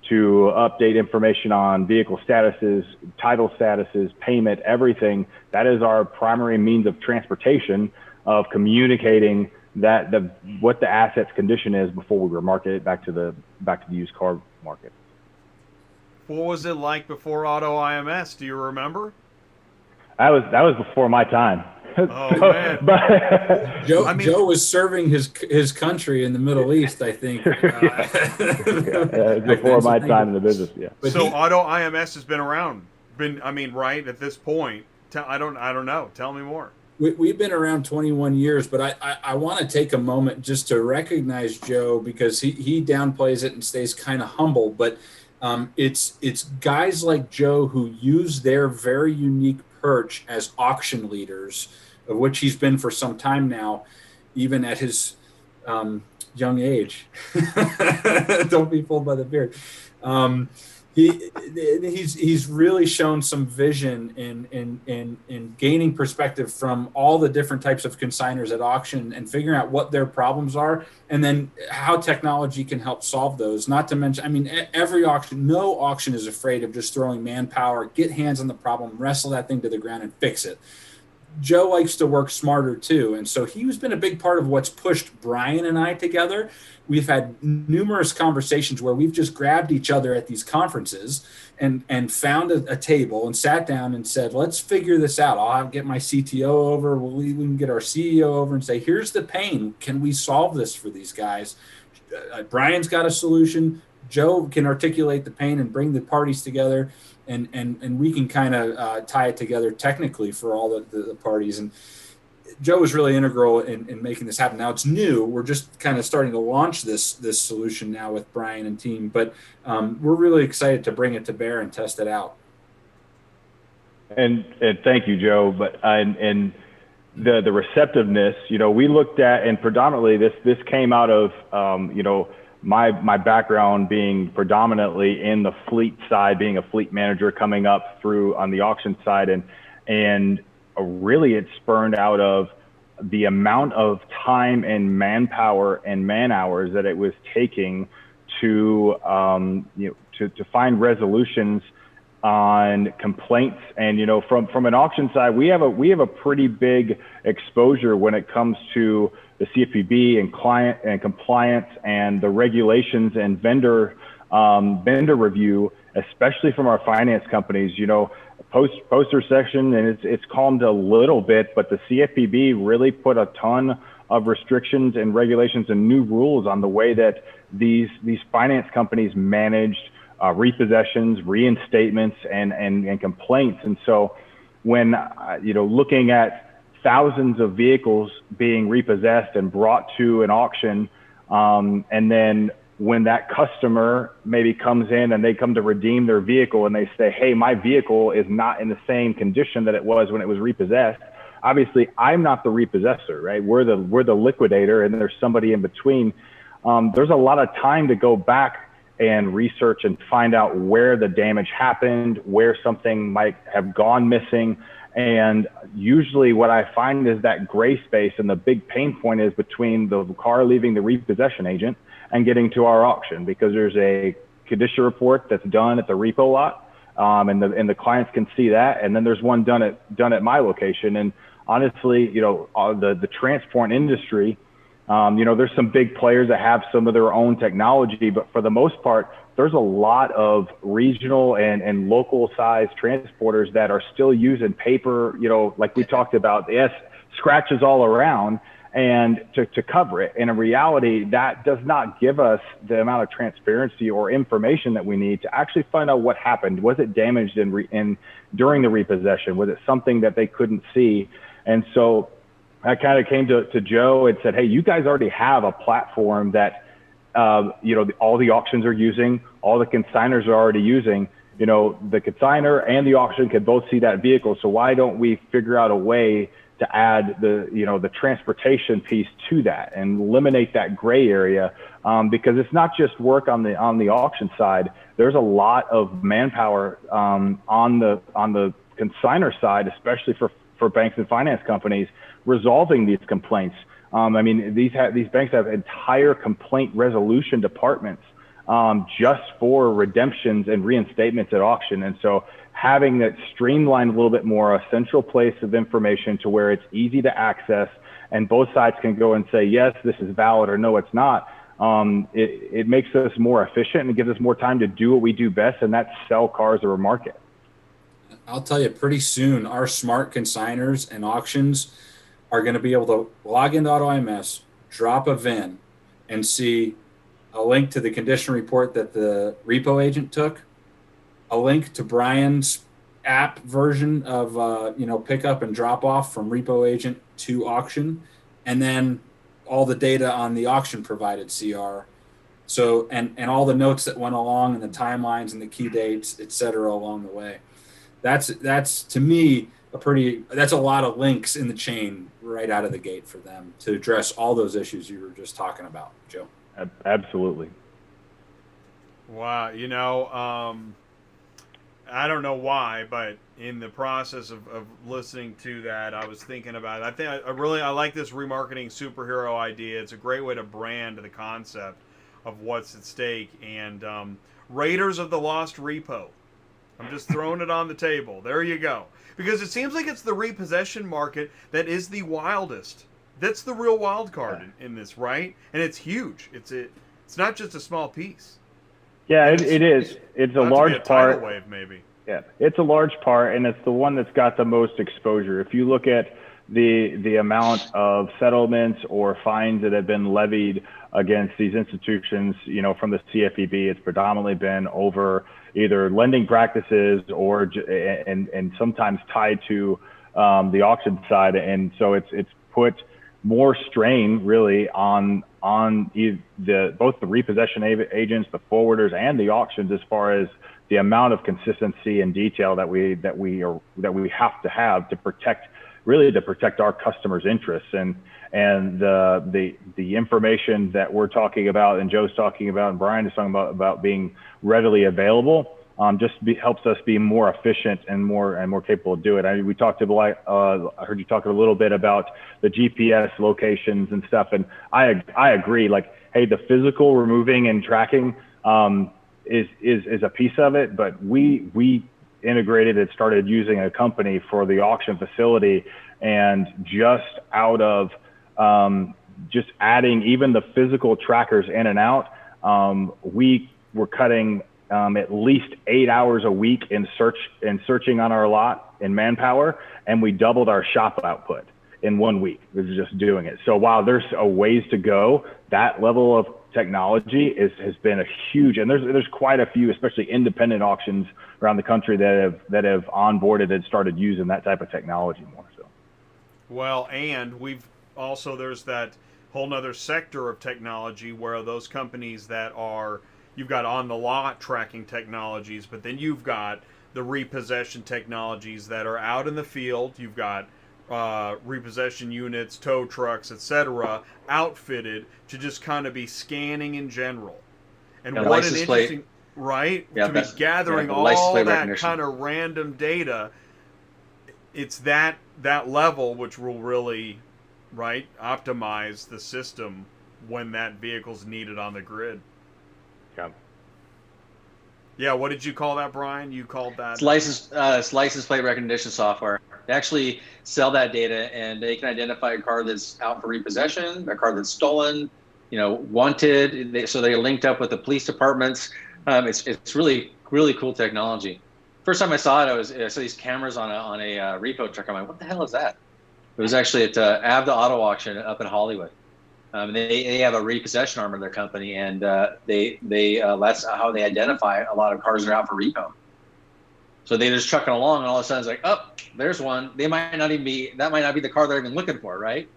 to update information on vehicle statuses, title statuses, payment, everything, that is our primary means of transportation, of communicating what the asset's condition is before we remarket it back to the used car market. What was it like before AutoIMS? Do you remember? That was before my time. Oh, man. But Joe was serving his country in the Middle East, I think. Before my time in the business, yeah. So AutoIMS has been around. Right at this point. I don't know. Tell me more. We've been around 21 years, but I want to take a moment just to recognize Joe, because he downplays it and stays kind of humble, but it's guys like Joe who use their very unique perch as auction leaders, of which he's been for some time now, even at his young age. Don't be fooled by the beard. He's really shown some vision in gaining perspective from all the different types of consignors at auction and figuring out what their problems are, and then how technology can help solve those. Not to mention, I mean, every auction, no auction is afraid of just throwing manpower, get hands on the problem, wrestle that thing to the ground and fix it. Joe likes to work smarter too. And so he's been a big part of what's pushed Brian and I together. We've had numerous conversations where we've just grabbed each other at these conferences and found a table and sat down and said, let's figure this out. I'll get my CTO over. We can get our CEO over and say, here's the pain. Can we solve this for these guys? Brian's got a solution. Joe can articulate the pain and bring the parties together. And we can kind of tie it together technically for all the parties. And Joe was really integral in making this happen. Now it's new. We're just kind of starting to launch this solution now with Brian and team, but we're really excited to bring it to bear and test it out. And thank you, Joe. But and the receptiveness, we looked at, and predominantly this came out of my background being predominantly in the fleet side, being a fleet manager coming up through on the auction side, and really it spurned out of the amount of time and manpower and man hours that it was taking to find resolutions on complaints. And from an auction side, we have a pretty big exposure when it comes to the CFPB and client and compliance and the regulations and vendor review, especially from our finance companies. Post-recession, and it's calmed a little bit, but the CFPB really put a ton of restrictions and regulations and new rules on the way that these finance companies managed repossessions, reinstatements, and complaints. And so when looking at thousands of vehicles being repossessed and brought to an auction, and then when that customer maybe comes in and they come to redeem their vehicle and they say, hey, my vehicle is not in the same condition that it was when it was repossessed. Obviously, I'm not the repossessor, right? We're the liquidator, and there's somebody in between. There's a lot of time to go back and research and find out where the damage happened, where something might have gone missing. And usually what I find is that gray space, and the big pain point is between the car leaving the repossession agent and getting to our auction, because there's a condition report that's done at the repo lot, and the clients can see that, and then there's one done at my location. And honestly, the transport industry, there's some big players that have some of their own technology, but for the most part, there's a lot of regional and local size transporters that are still using paper, like we talked about, scratches all around, and to cover it. And in reality, that does not give us the amount of transparency or information that we need to actually find out what happened. Was it damaged during the repossession? Was it something that they couldn't see? And so I kind of came to Joe and said, hey, you guys already have a platform that all the auctions are using, all the consignors are already using. The consignor and the auction can both see that vehicle. So why don't we figure out a way to add the transportation piece to that and eliminate that gray area? Because it's not just work on the auction side. There's a lot of manpower on the consignor side, especially for banks and finance companies, resolving these complaints. These banks have entire complaint resolution departments just for redemptions and reinstatements at auction. And so having that streamlined a little bit more, a central place of information to where it's easy to access and both sides can go and say, yes, this is valid, or no, it's not. It makes us more efficient and gives us more time to do what we do best, and that's sell cars or market. I'll tell you, pretty soon, our smart consignors and auctions are going to be able to log into AutoIMS, drop a VIN, and see a link to the condition report that the repo agent took, a link to Brian's app version of pick up and drop off from repo agent to auction, and then all the data on the auction provided CR. So and all the notes that went along and the timelines and the key dates, et cetera, along the way. That's to me, that's a lot of links in the chain right out of the gate for them to address all those issues you were just talking about, Joe. Absolutely. Wow, I don't know why, but in the process of listening to that, I was thinking about it. I like this remarketing superhero idea. It's a great way to brand the concept of what's at stake. And Raiders of the Lost Repo. I'm just throwing it on the table. There you go. Because it seems like it's the repossession market that is the wildest. That's the real wild card in this, right? And it's huge. It's not just a small piece. Yeah, it is. It's a large part. Tidal wave, maybe. Yeah, it's a large part, and it's the one that's got the most exposure. If you look at the amount of settlements or fines that have been levied against these institutions, from the CFPB, it's predominantly been over either lending practices or and sometimes tied to the auction side, and so it's put more strain really on both the repossession agents, the forwarders, and the auctions as far as the amount of consistency and detail that we have to protect our customers' interests and the information that we're talking about and Joe's talking about and Brian is talking about being readily available helps us be more efficient and more capable of doing it. I mean, I heard you talk a little bit about the GPS locations and stuff, and I agree. Like, hey, the physical removing and tracking is a piece of it, but we integrated and started using a company for the auction facility, and just out of just adding even the physical trackers in and out, we were cutting at least 8 hours a week in searching on our lot in manpower, and we doubled our shop output in 1 week. It was just doing it. So while there's a ways to go, that level of technology has been a huge, and there's quite a few, especially independent auctions around the country that have onboarded and started using that type of technology more so. Well, and there's that whole nother sector of technology where those companies you've got on the lot tracking technologies, but then you've got the repossession technologies that are out in the field. You've got repossession units, tow trucks, etc., outfitted to just kind of be scanning in general. And what an interesting, right? Yeah, to be gathering all that kind of random data. It's that level which will really, optimize the system when that vehicle's needed on the grid. Yeah. Yeah, what did you call that, Brian? You called that? It's license plate recognition software. They actually sell that data, and they can identify a car that's out for repossession, a car that's stolen, wanted. So they're linked up with the police departments. It's really, really cool technology. First time I saw it, I saw these cameras on a repo truck. I'm like, what the hell is that? It was actually at ABDA Auto Auction up in Hollywood. They have a repossession arm of their company, and that's how they identify a lot of cars that are out for repo. So they just trucking along, and all of a sudden it's like, oh, there's one. That might not be the car they're even looking for, right?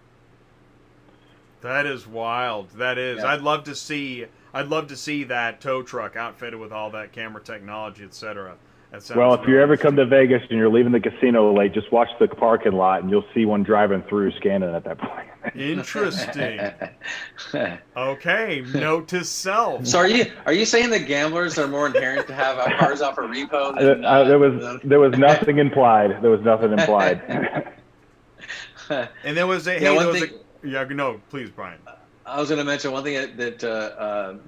That is wild. That is. Yeah. I'd love to see that tow truck outfitted with all that camera technology, etc. Well, if you ever come to Vegas and you're leaving the casino late, just watch the parking lot and you'll see one driving through scanning at that point. Interesting. Okay, note to self. So are you saying the gamblers are more inherent to have cars out for repo? Than, there was nothing implied. There was nothing implied. And there was no, please, Brian. I was going to mention one thing that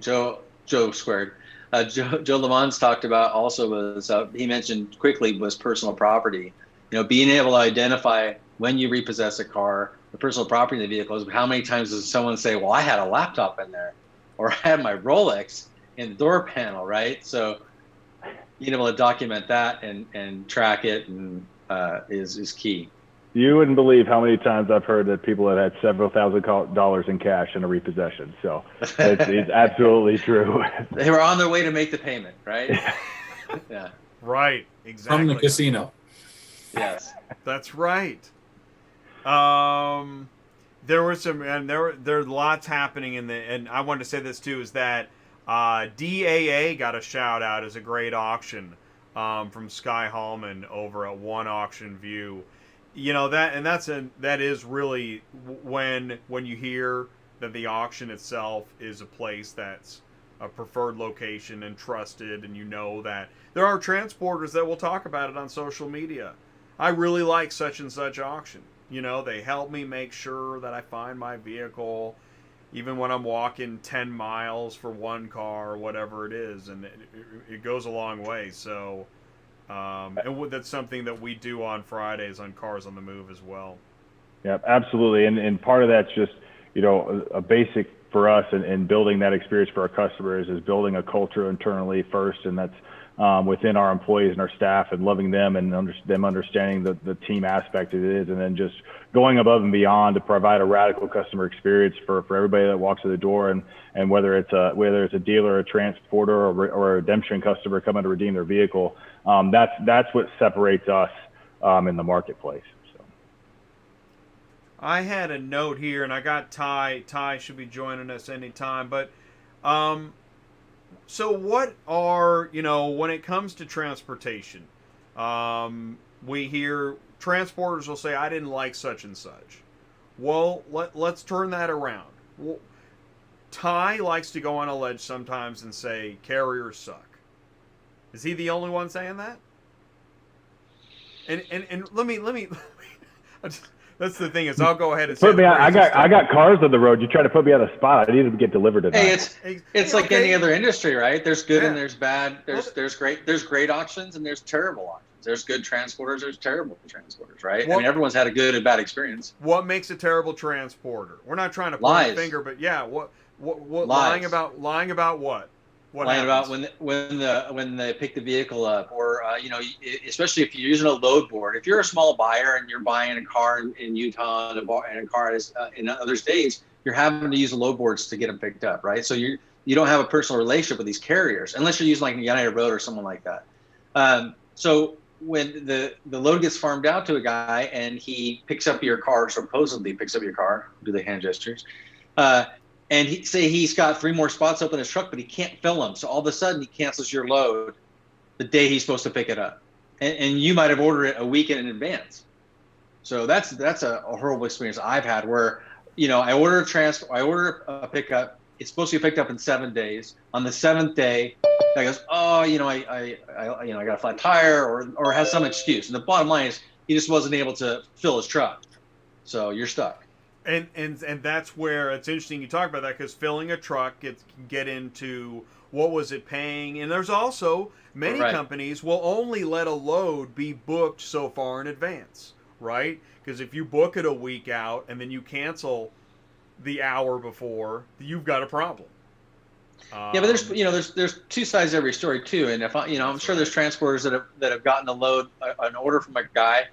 Joe squared. Joe LeMonds talked about also was he mentioned quickly was personal property. Being able to identify when you repossess a car, the personal property of the vehicle is how many times does someone say, well, I had a laptop in there, or I had my Rolex in the door panel, right? So being able to document that and track it is key. You wouldn't believe how many times I've heard that people have had several $1,000s in cash in a repossession. So it's absolutely true. They were on their way to make the payment, right? Yeah. Right. Exactly. From the casino. Yes. That's right. There were some, and there are lots happening and I wanted to say this too, is that DAA got a shout out as a great auction from Sky Hallman over at One Auction View. You know that is really when you hear that the auction itself is a place that's a preferred location and trusted, and you know that there are transporters that will talk about it on social media. I really like such and such auction. You know, they help me make sure that I find my vehicle, even when I'm walking 10 miles for one car or whatever it is, and it goes a long way. So, and that's something that we do on Fridays on Cars on the Move as well. Yeah, absolutely. And part of that's just, you know, a basic for us in building that experience for our customers is building a culture internally first, and that's within our employees and our staff, and loving them and them understanding the team aspect it is, and then just going above and beyond to provide a radical customer experience for everybody that walks through the door, and whether it's a dealer, a transporter, or a redemption customer coming to redeem their vehicle, that's what separates us in the marketplace. So. I had a note here, and I got Ty. Ty should be joining us anytime, but so what are, you know, when it comes to transportation, we hear transporters will say, I didn't like such and such. Well, let's turn that around. Well, Ty likes to go on a ledge sometimes and say carriers suck. Is he the only one saying that? And let me that's the thing is I'll go ahead and say I got cars on the road. You try to put me on the spot. I need to get delivered tonight. Hey, it's like any other industry, right? There's good and there's bad. There's great auctions and there's terrible auctions. There's good transporters. There's terrible transporters, right? I mean, everyone's had a good and bad experience. What makes a terrible transporter? We're not trying to point a finger, but yeah, what lying about what? Lying about when they pick the vehicle up, or you know, especially if you're using a load board. If you're a small buyer and you're buying a car in Utah and a car in other states, you're having to use the load boards to get them picked up, right? So you don't have a personal relationship with these carriers unless you're using like United Road or someone like that. So when the load gets farmed out to a guy and he picks up your car, supposedly picks up your car, do the hand gestures. And he's got 3 more spots open in his truck, but he can't fill them. So all of a sudden he cancels your load the day he's supposed to pick it up. And you might have ordered it a week in advance. So that's a horrible experience I've had where, you know, I order a pickup. It's supposed to be picked up in 7 days. On the 7th day, guy goes, oh, you know, I got a flat tire or has some excuse. And the bottom line is he just wasn't able to fill his truck. So you're stuck. And that's where it's interesting you talk about that, because filling a truck can get into what was it paying, and there's also many companies will only let a load be booked so far in advance, right? Because if you book it a week out and then you cancel the hour before, you've got a problem. Yeah, but there's 2 sides to every story too, and if I'm sure there's transporters that have gotten a load, an order from a guy,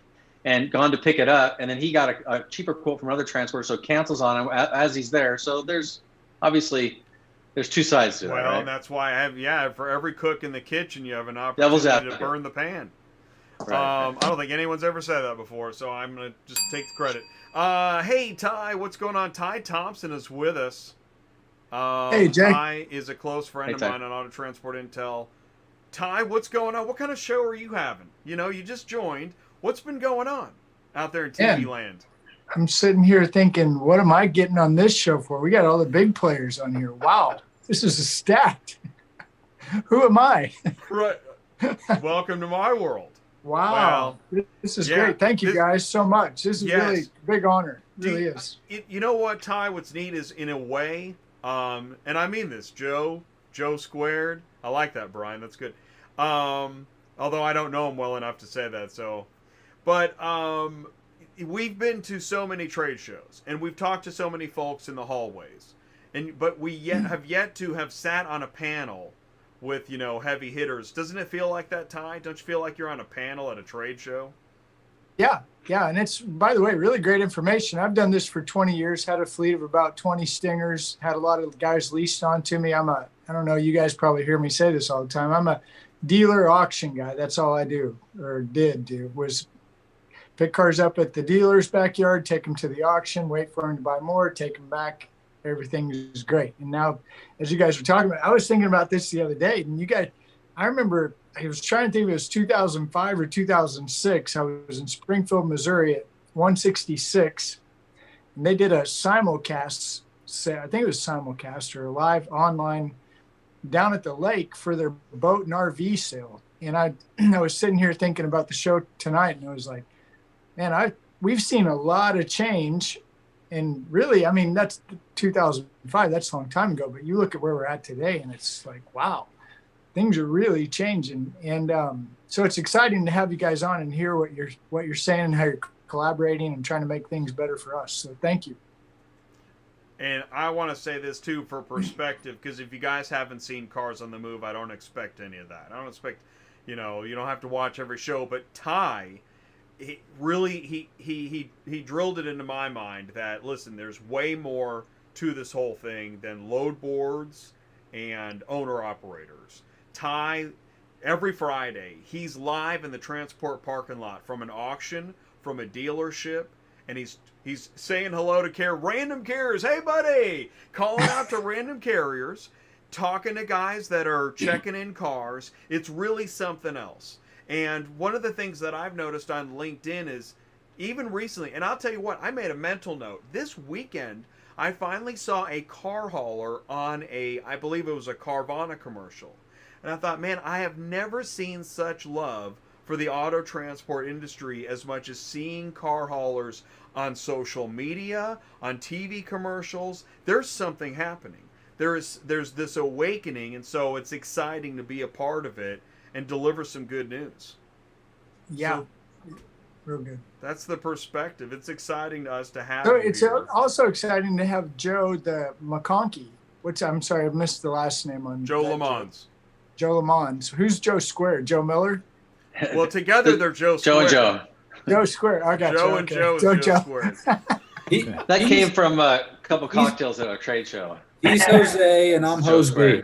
and gone to pick it up, and then he got a cheaper quote from other transporters, so cancels on him as he's there. So there's 2 sides to that. Well, right? And that's why for every cook in the kitchen, you have an opportunity to burn the pan. Right. I don't think anyone's ever said that before, so I'm going to just take the credit. Hey, Ty, what's going on? Ty Thompson is with us. Hey, Jay. Ty is a close friend of mine on Auto Transport Intel. Ty, what's going on? What kind of show are you having? You know, you just joined. What's been going on out there in TV land? I'm sitting here thinking, what am I getting on this show for? We got all the big players on here. Wow, this is stacked. Who am I? Right. Welcome to my world. Wow. Well, this is great. Thank you guys so much. This is really a big honor. It really is. You know what, Ty? What's neat is, in a way, and I mean this, Joe squared. I like that, Brian. That's good. Although I don't know him well enough to say that, so... But we've been to so many trade shows, and we've talked to so many folks in the hallways, but we have yet to have sat on a panel with, you know, heavy hitters. Doesn't it feel like that, Ty? Don't you feel like you're on a panel at a trade show? Yeah, and it's, by the way, really great information. I've done this for 20 years, had a fleet of about 20 Stingers, had a lot of guys leased on to me. I don't know, you guys probably hear me say this all the time. I'm a dealer auction guy. That's all I do, or did do, was pick cars up at the dealer's backyard, take them to the auction, wait for them to buy more, take them back. Everything is great. And now, as you guys were talking about, I was thinking about this the other day, and you guys, I remember, I was trying to think if it was 2005 or 2006. I was in Springfield, Missouri at 166, and they did a simulcast, I think it was simulcast or a live online down at the lake for their boat and RV sale. And I was sitting here thinking about the show tonight, and I was like, man, we've seen a lot of change. And really, I mean, that's 2005, that's a long time ago, but you look at where we're at today and it's like, wow, things are really changing. And so it's exciting to have you guys on and hear what you're saying and how you're collaborating and trying to make things better for us. So thank you. And I want to say this too for perspective, because if you guys haven't seen Cars on the Move, I don't expect any of that. I don't expect, you don't have to watch every show, but Ty, he drilled it into my mind that, listen, there's way more to this whole thing than load boards and owner operators. Ty, every Friday, he's live in the transport parking lot from an auction, from a dealership, and he's saying hello to random carriers. Hey, buddy! Calling out to random carriers, talking to guys that are checking in cars. It's really something else. And one of the things that I've noticed on LinkedIn is, even recently, and I'll tell you what, I made a mental note. This weekend, I finally saw a car hauler on I believe it was a Carvana commercial. And I thought, man, I have never seen such love for the auto transport industry as much as seeing car haulers on social media, on TV commercials. There's something happening. There's this awakening, and so it's exciting to be a part of it and deliver some good news. Yeah, so, real good. That's the perspective. It's exciting to us to have. So it's also exciting to have Joe the McConkey. I'm sorry, I missed the last name on Joe LeMonds. Joe LeMonds. Who's Joe Square? Joe Miller? Well, together they're Joe Square. Joe and Joe. Joe Square. I got Joe and Joe is Joe Square. That came from a couple cocktails at a trade show. He's Jose and I'm Jose B.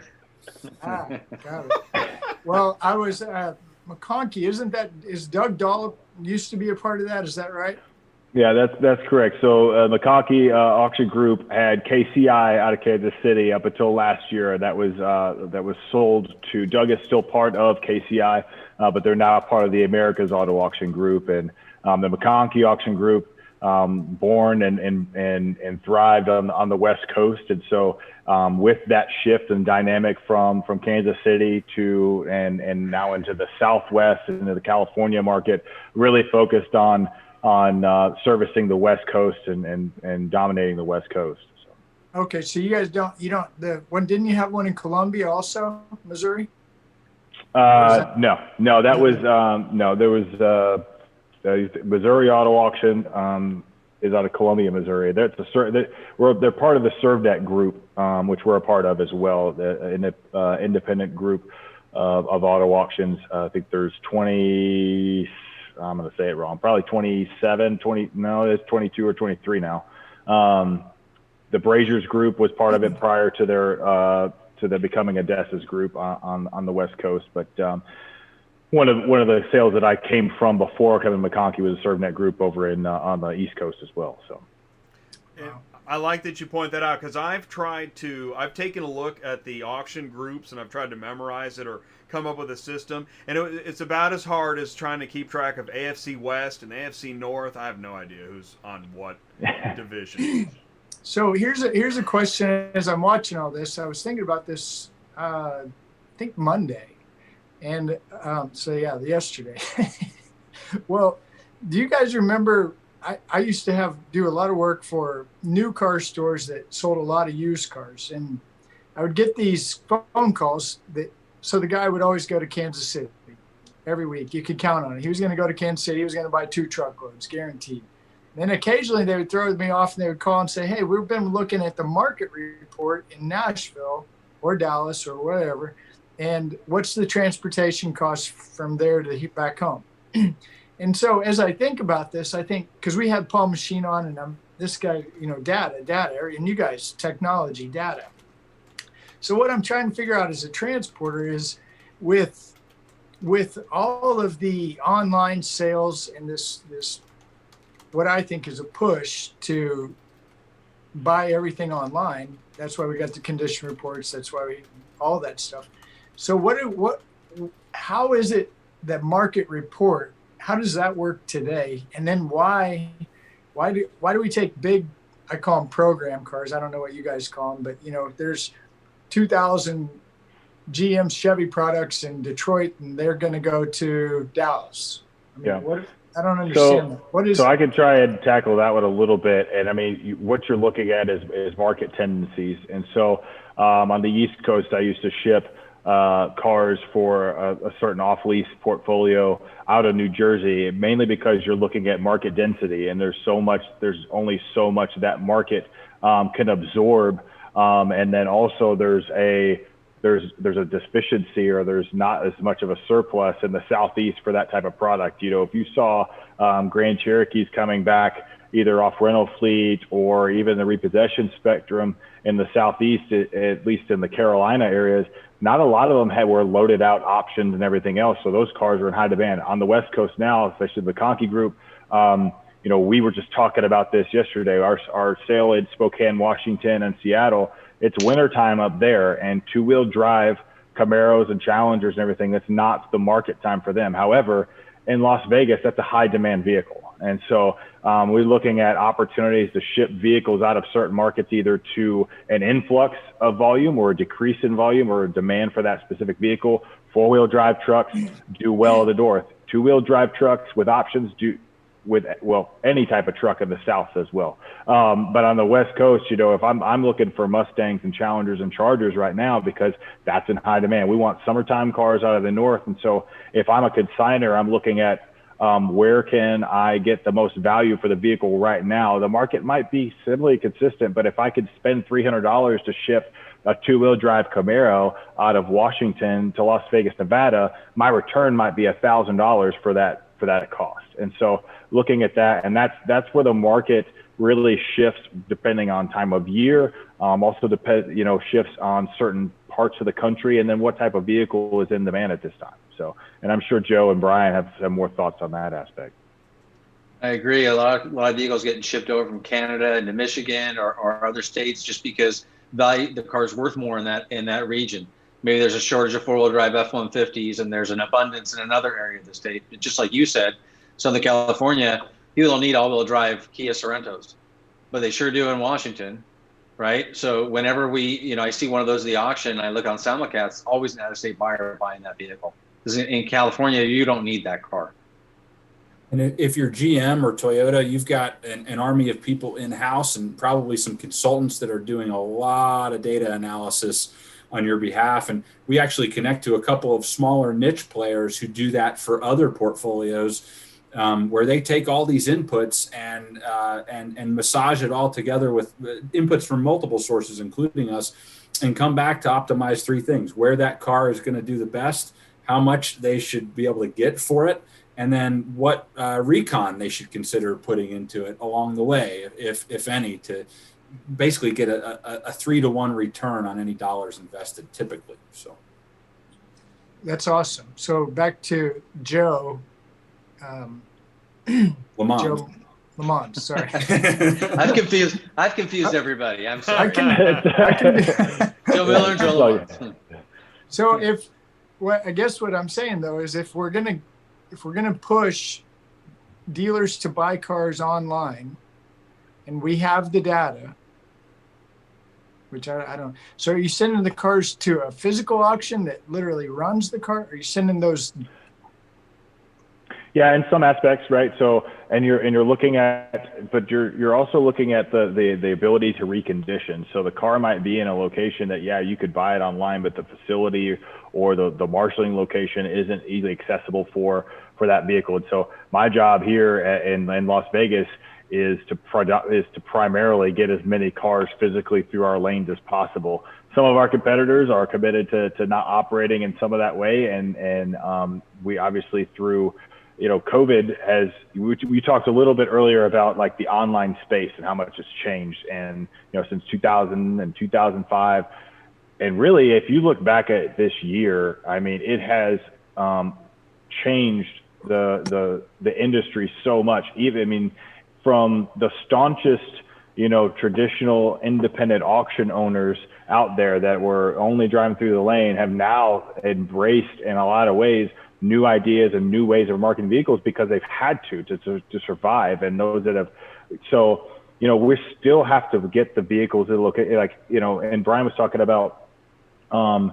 Got it. Well, I was McConkey. Is Doug Dollop used to be a part of that? Is that right? Yeah, that's correct. So McConkey Auction Group had KCI out of Kansas City up until last year. That was sold to Doug. Is still part of KCI, but they're now part of the America's Auto Auction Group. And the McConkey Auction Group, born and thrived on the West Coast. And so with that shift and dynamic from Kansas City to and now into the Southwest and into the California market, really focused on servicing the West Coast and dominating the West Coast. So. Okay, so you guys didn't you have one in Columbia also, Missouri? No, that was there was Missouri Auto Auction is out of Columbia, Missouri. They're part of the ServNet group, which we're a part of as well, the independent group of auto auctions. I think there's 20. I'm going to say it wrong. Probably 27, 20. No, it's 22 or 23 now. The Braziers group was part of it prior to their becoming Odessa's group on the West Coast. But one of the sales that I came from before coming to McConkey was a ServNet group over on the East Coast as well. So. I like that you point that out, because I've taken a look at the auction groups and I've tried to memorize it or come up with a system, and it's about as hard as trying to keep track of AFC West and AFC North. I have no idea who's on what division. So here's a question. As I'm watching all this, I was thinking about this, I think Monday, and yesterday. Well, do you guys remember? I used to do a lot of work for new car stores that sold a lot of used cars, and I would get these phone calls so the guy would always go to Kansas City every week. You could count on it. He was going to go to Kansas City. He was going to buy 2 truckloads, guaranteed. And then occasionally they would throw me off and they would call and say, hey, we've been looking at the market report in Nashville or Dallas or whatever, and what's the transportation cost from there to back home? And so as I think about this, I think, because we had Paul Machine on, and I'm this guy, data, and you guys, technology, data. So what I'm trying to figure out as a transporter is with all of the online sales and this what I think is a push to buy everything online. That's why we got the condition reports. That's why all that stuff. So what how is it that market report, how does that work today? And then why do we take big, I call them program cars. I don't know what you guys call them, but there's 2,000 GM Chevy products in Detroit, and they're going to go to Dallas. I don't understand that. What is so I can try and tackle that one a little bit. And I mean, what you're looking at is market tendencies. And so on the East Coast, I used to ship cars for a certain off-lease portfolio out of New Jersey, mainly because you're looking at market density, and there's only so much that market can absorb. And then also there's a deficiency, or there's not as much of a surplus in the Southeast for that type of product. If you saw Grand Cherokees coming back either off rental fleet or even the repossession spectrum in the Southeast, at least in the Carolina areas, not a lot of them were loaded out options and everything else. So those cars are in high demand. On the West Coast now, especially the McConkey group, we were just talking about this yesterday. Our sale in Spokane, Washington, and Seattle, it's wintertime up there, and two-wheel drive Camaros and Challengers and everything, that's not the market time for them. However, in Las Vegas, that's a high demand vehicle. And so we're looking at opportunities to ship vehicles out of certain markets, either to an influx of volume or a decrease in volume or a demand for that specific vehicle. Four-wheel drive trucks do well at the north. Two-wheel drive trucks with options do with, any type of truck in the South as well. But on the West Coast, if I'm looking for Mustangs and Challengers and Chargers right now, because that's in high demand. We want summertime cars out of the north. And so if I'm a consignor, I'm looking at where can I get the most value for the vehicle right now? The market might be similarly consistent, but if I could spend $300 to ship a two-wheel drive Camaro out of Washington to Las Vegas, Nevada, my return might be $1,000 for that cost. And so looking at that, and that's where the market really shifts depending on time of year, also shifts on certain parts of the country, and then what type of vehicle is in demand at this time. So, and I'm sure Joe and Brian have some more thoughts on that aspect. I agree. A lot of vehicles getting shipped over from Canada into Michigan or other states just because the car's worth more in that region. Maybe there's a shortage of four-wheel drive F-150s, and there's an abundance in another area of the state. Just like you said, Southern California, people don't need all-wheel drive Kia Sorrentos, but they sure do in Washington, right? So whenever I see one of those at the auction, I look on Simulcast, always an out-of-state buyer buying that vehicle. Because in California, you don't need that car. And if you're GM or Toyota, you've got an army of people in-house and probably some consultants that are doing a lot of data analysis on your behalf. And we actually connect to a couple of smaller niche players who do that for other portfolios, where they take all these inputs and massage it all together with inputs from multiple sources, including us, and come back to optimize three things: where that car is going to do the best, how much they should be able to get for it, and then what recon they should consider putting into it along the way, if any, to basically get a 3-to-1 return on any dollars invested typically. So that's awesome. So back to Joe. LeMonds, sorry. I've confused everybody. I'm sorry. Joe Miller and Joe LeMonds. So I guess what I'm saying though is if we're gonna push dealers to buy cars online, and we have the data, which I don't. So are you sending the cars to a physical auction that literally runs the car? Are you sending those? Yeah, in some aspects, right? So, and you're looking at, but you're also looking at the ability to recondition. So the car might be in a location that, you could buy it online, but the facility or the marshaling location isn't easily accessible for that vehicle. And so my job here in Las Vegas is to primarily get as many cars physically through our lanes as possible. Some of our competitors are committed to not operating in some of that way, and we obviously through COVID we talked a little bit earlier about like the online space and how much it's changed, and since 2000 and 2005, and really if you look back at this year, I mean it has changed the industry so much. Even from the staunchest traditional independent auction owners out there that were only driving through the lane have now embraced, in a lot of ways, new ideas and new ways of marketing vehicles because they've had to survive. And those that have, so, we still have to get the vehicles that look like, and Brian was talking about, a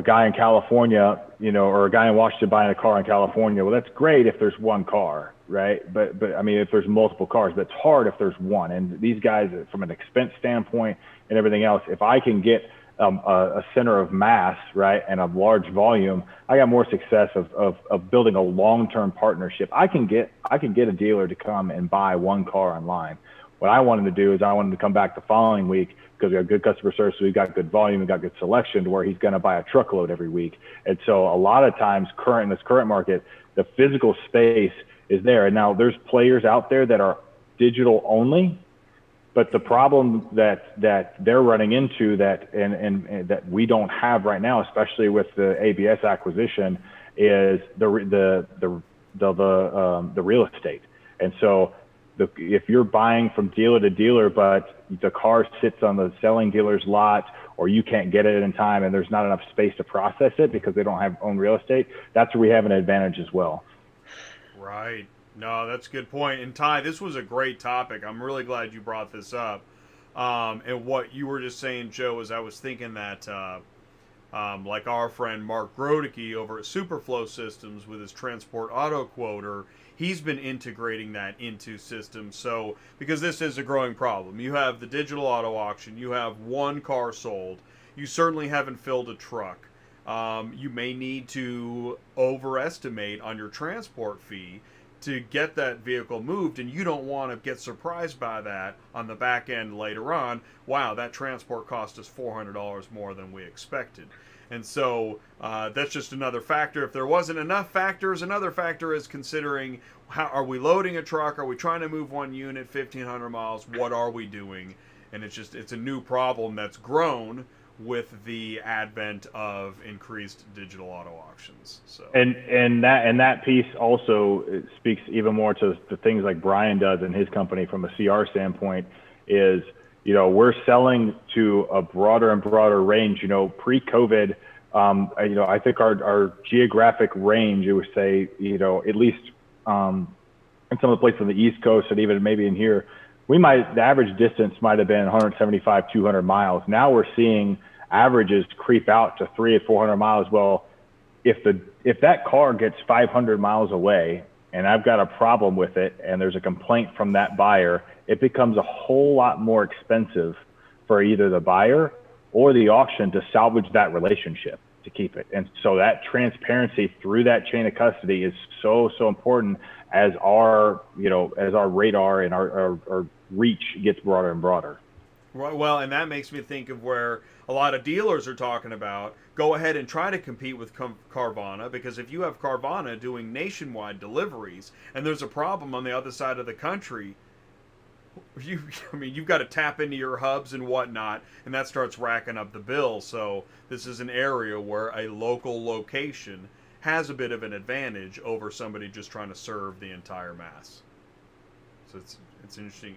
guy in California, or a guy in Washington buying a car in California. Well, that's great if there's one car, right? But I mean, if there's multiple cars, that's hard if there's one. And these guys, from an expense standpoint and everything else, if I can get a center of mass, right, and a large volume, I got more success of building a long-term partnership. I can get a dealer to come and buy one car online. What I wanted to do is I wanted to come back the following week because we have good customer service, we've got good volume, we've got good selection to where he's going to buy a truckload every week. And so a lot of times in this current market, the physical space is there. And now there's players out there that are digital only, but the problem that they're running into and that we don't have right now, especially with the ABS acquisition, is the real estate. And so if you're buying from dealer to dealer, but the car sits on the selling dealer's lot, or you can't get it in time and there's not enough space to process it because they don't have own real estate, that's where we have an advantage as well. Right. No, that's a good point. And Ty, this was a great topic. I'm really glad you brought this up. And what you were just saying, Joe, is I was thinking that like our friend Mark Grodicke over at Superflow Systems with his Transport Auto Quoter, he's been integrating that into systems. So, because this is a growing problem. You have the digital auto auction, you have one car sold, you certainly haven't filled a truck. You may need to overestimate on your transport fee to get that vehicle moved, and you don't want to get surprised by that on the back end later on. Wow, that transport cost us $400 more than we expected. And so that's just another factor. If there wasn't enough factors, another factor is considering, how are we loading a truck? Are we trying to move one unit 1,500 miles? What are we doing? And it's a new problem that's grown with the advent of increased digital auto auctions. So and that piece also speaks even more to the things like Brian does in his company from a CR standpoint is, we're selling to a broader and broader range. Pre-COVID, I think our geographic range, you would say, at least in some of the places on the East Coast and even maybe in here, the average distance might have been 175, 200 miles. Now we're seeing averages creep out to 300 or 400 miles. Well, if that car gets 500 miles away and I've got a problem with it and there's a complaint from that buyer, it becomes a whole lot more expensive for either the buyer or the auction to salvage that relationship, to keep it. And so that transparency through that chain of custody is so important as our radar and our reach gets broader and broader. Right. Well, and that makes me think of where a lot of dealers are talking about, go ahead and try to compete with Carvana, because if you have Carvana doing nationwide deliveries and there's a problem on the other side of the country, you've got to tap into your hubs and whatnot, and that starts racking up the bill. So this is an area where a local location has a bit of an advantage over somebody just trying to serve the entire mass. So it's interesting.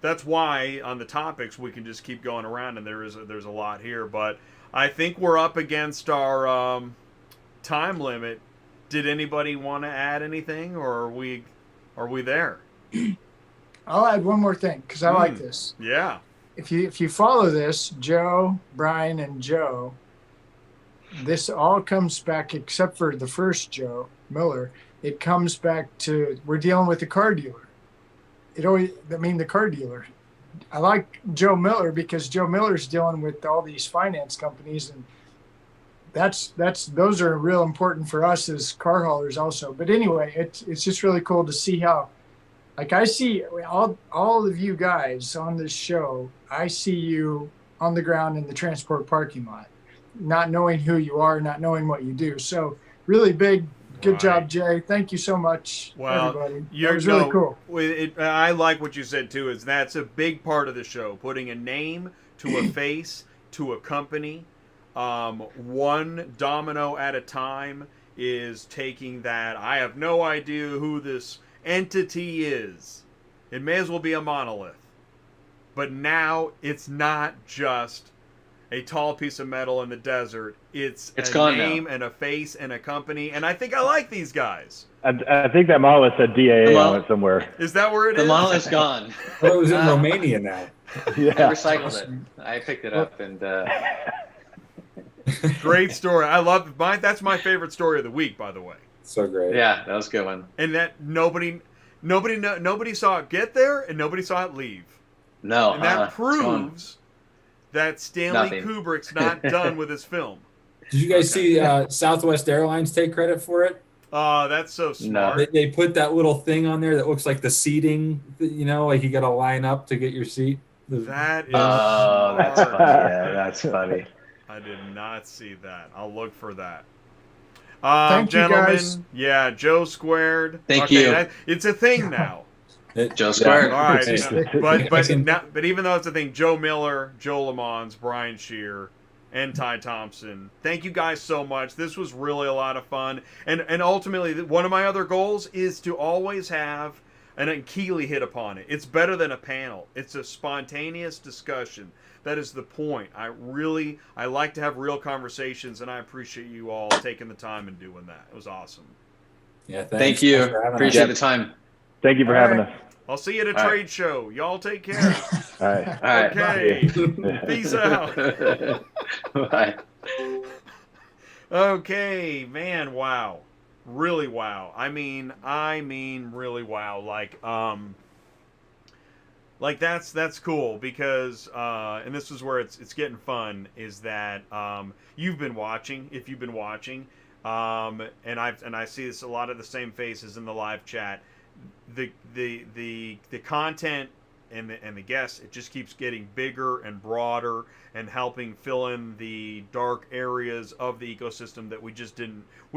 That's why on the topics we can just keep going around, and there's a lot here. But I think we're up against our time limit. Did anybody want to add anything, or are we there? I'll add one more thing because I like this. Yeah. If you follow this, Joe, Brian, and Joe, this all comes back, except for the first Joe Miller, it comes back to we're dealing with the car dealer. The car dealer. I like Joe Miller because Joe Miller's dealing with all these finance companies, and those are real important for us as car haulers also. But anyway, it's just really cool to see how, like, I see all of you guys on this show, I see you on the ground in the transport parking lot, not knowing who you are, not knowing what you do. So really big. Good job, Jay. Thank you so much, everybody. It was really cool. I like what you said, too, is that's a big part of the show, putting a name to a face to a company. One domino at a time is taking that, I have no idea who this entity is, It may as well be a monolith. But now it's not just a tall piece of metal in the desert. It's a name and a face and a company. And I think I like these guys. I think that monolith said DAA on it somewhere. Is that where it is? The monolith's gone. Well, it was in Romania now. Yeah. I recycled it. I picked it up and. Great story. I love it. That's my favorite story of the week, by the way. So great. Yeah, that was a good one. And that nobody saw it get there, and nobody saw it leave. No, and that proves that Stanley Kubrick's not done with his film. Did you guys see Southwest Airlines take credit for it? Oh, that's so smart. No. They put that little thing on there that looks like the seating, like you got to line up to get your seat. That is that's funny. Yeah, that's funny. I did not see that. I'll look for that. Thank gentlemen, you guys. Yeah, Joe Squared. Thank you. It's a thing now. Joe Squared. All right. But even though it's a thing, Joe Miller, Joe LeMonds, Brian Schear, and Ty Thompson, thank you guys so much. This was really a lot of fun. And ultimately, one of my other goals is to always have, and Keeley hit upon it, it's better than a panel. It's a spontaneous discussion. That is the point. I like to have real conversations, and I appreciate you all taking the time and doing that. It was awesome. Yeah, thank you. Appreciate the time. Thank you for having us. I'll see you at a trade show. Y'all take care. All right. Okay. Peace out. Bye. Okay, man. Wow. Really wow. I mean, really wow. Like that's cool because and this is where it's getting fun is that you've been watching, if you've been watching, and I see this a lot of the same faces in the live chat. The content and the guests, it just keeps getting bigger and broader and helping fill in the dark areas of the ecosystem that we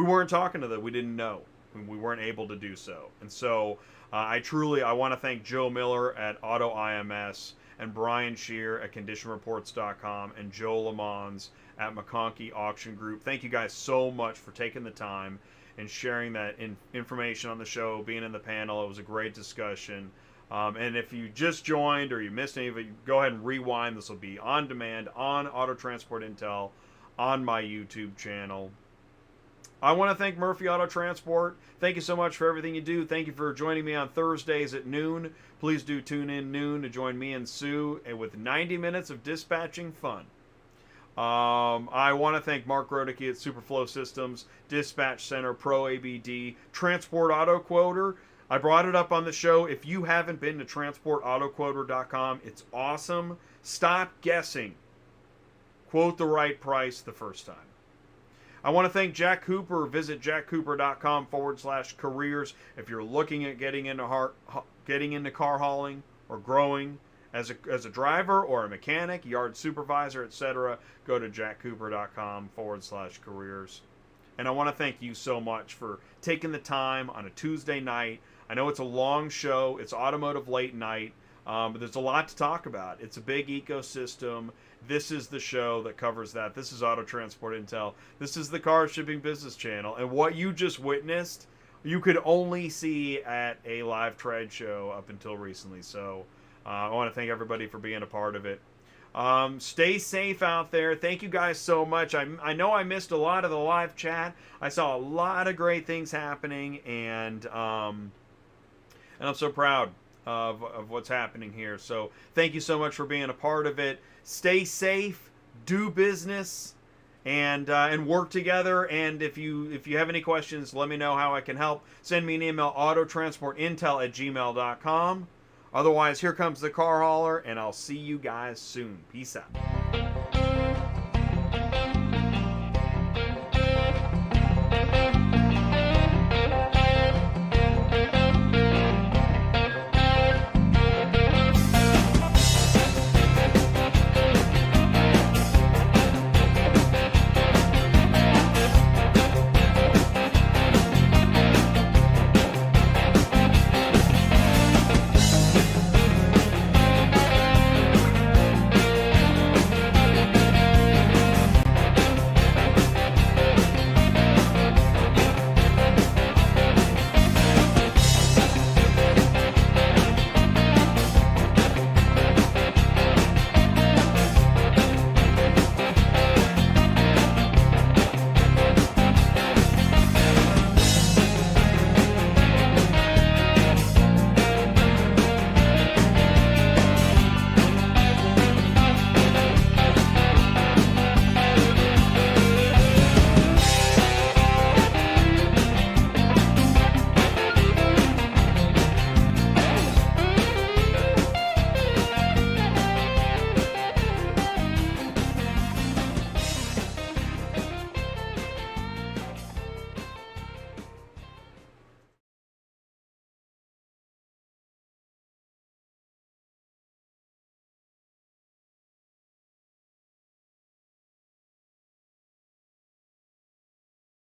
weren't talking to, that we didn't know, and we weren't able to do so. And so I want to thank Joe Miller at AutoIMS and Brian Schear at ConditionReports.com and Joe LeMonds at McConkey Auction Group. Thank you guys so much for taking the time and sharing that information on the show, being in the panel. It was a great discussion. And if you just joined or you missed any of it, go ahead and rewind. This will be on demand on Auto Transport Intel on my YouTube channel. I want to thank Murphy Auto Transport. Thank you so much for everything you do. Thank you for joining me on Thursdays at noon. Please do tune in noon to join me and Sue with 90 minutes of dispatching fun. I want to thank Mark Rodicke at Superflow Systems, Dispatch Center, Pro ABD, Transport Auto Quoter. I brought it up on the show. If you haven't been to transportautoquoter.com, it's awesome. Stop guessing. Quote the right price the first time. I want to thank Jack Cooper. Visit jackcooper.com/careers if you're looking at getting into car hauling or growing as a driver or a mechanic, yard supervisor, etc. Go to jackcooper.com/careers. And I want to thank you so much for taking the time on a Tuesday night. I know it's a long show. It's automotive late night, but there's a lot to talk about. It's a big ecosystem. This is the show that covers that. This is Auto Transport Intel. This is the Car Shipping Business Channel. And what you just witnessed, you could only see at a live trade show up until recently. So I want to thank everybody for being a part of it. Stay safe out there. Thank you guys so much. I know I missed a lot of the live chat. I saw a lot of great things happening, and I'm so proud of what's happening here. So thank you so much for being a part of it. Stay safe, do business, and work together. And if you have any questions, let me know how I can help. Send me an email, autotransportintel@gmail.com. Otherwise, here comes the car hauler, and I'll see you guys soon. Peace out.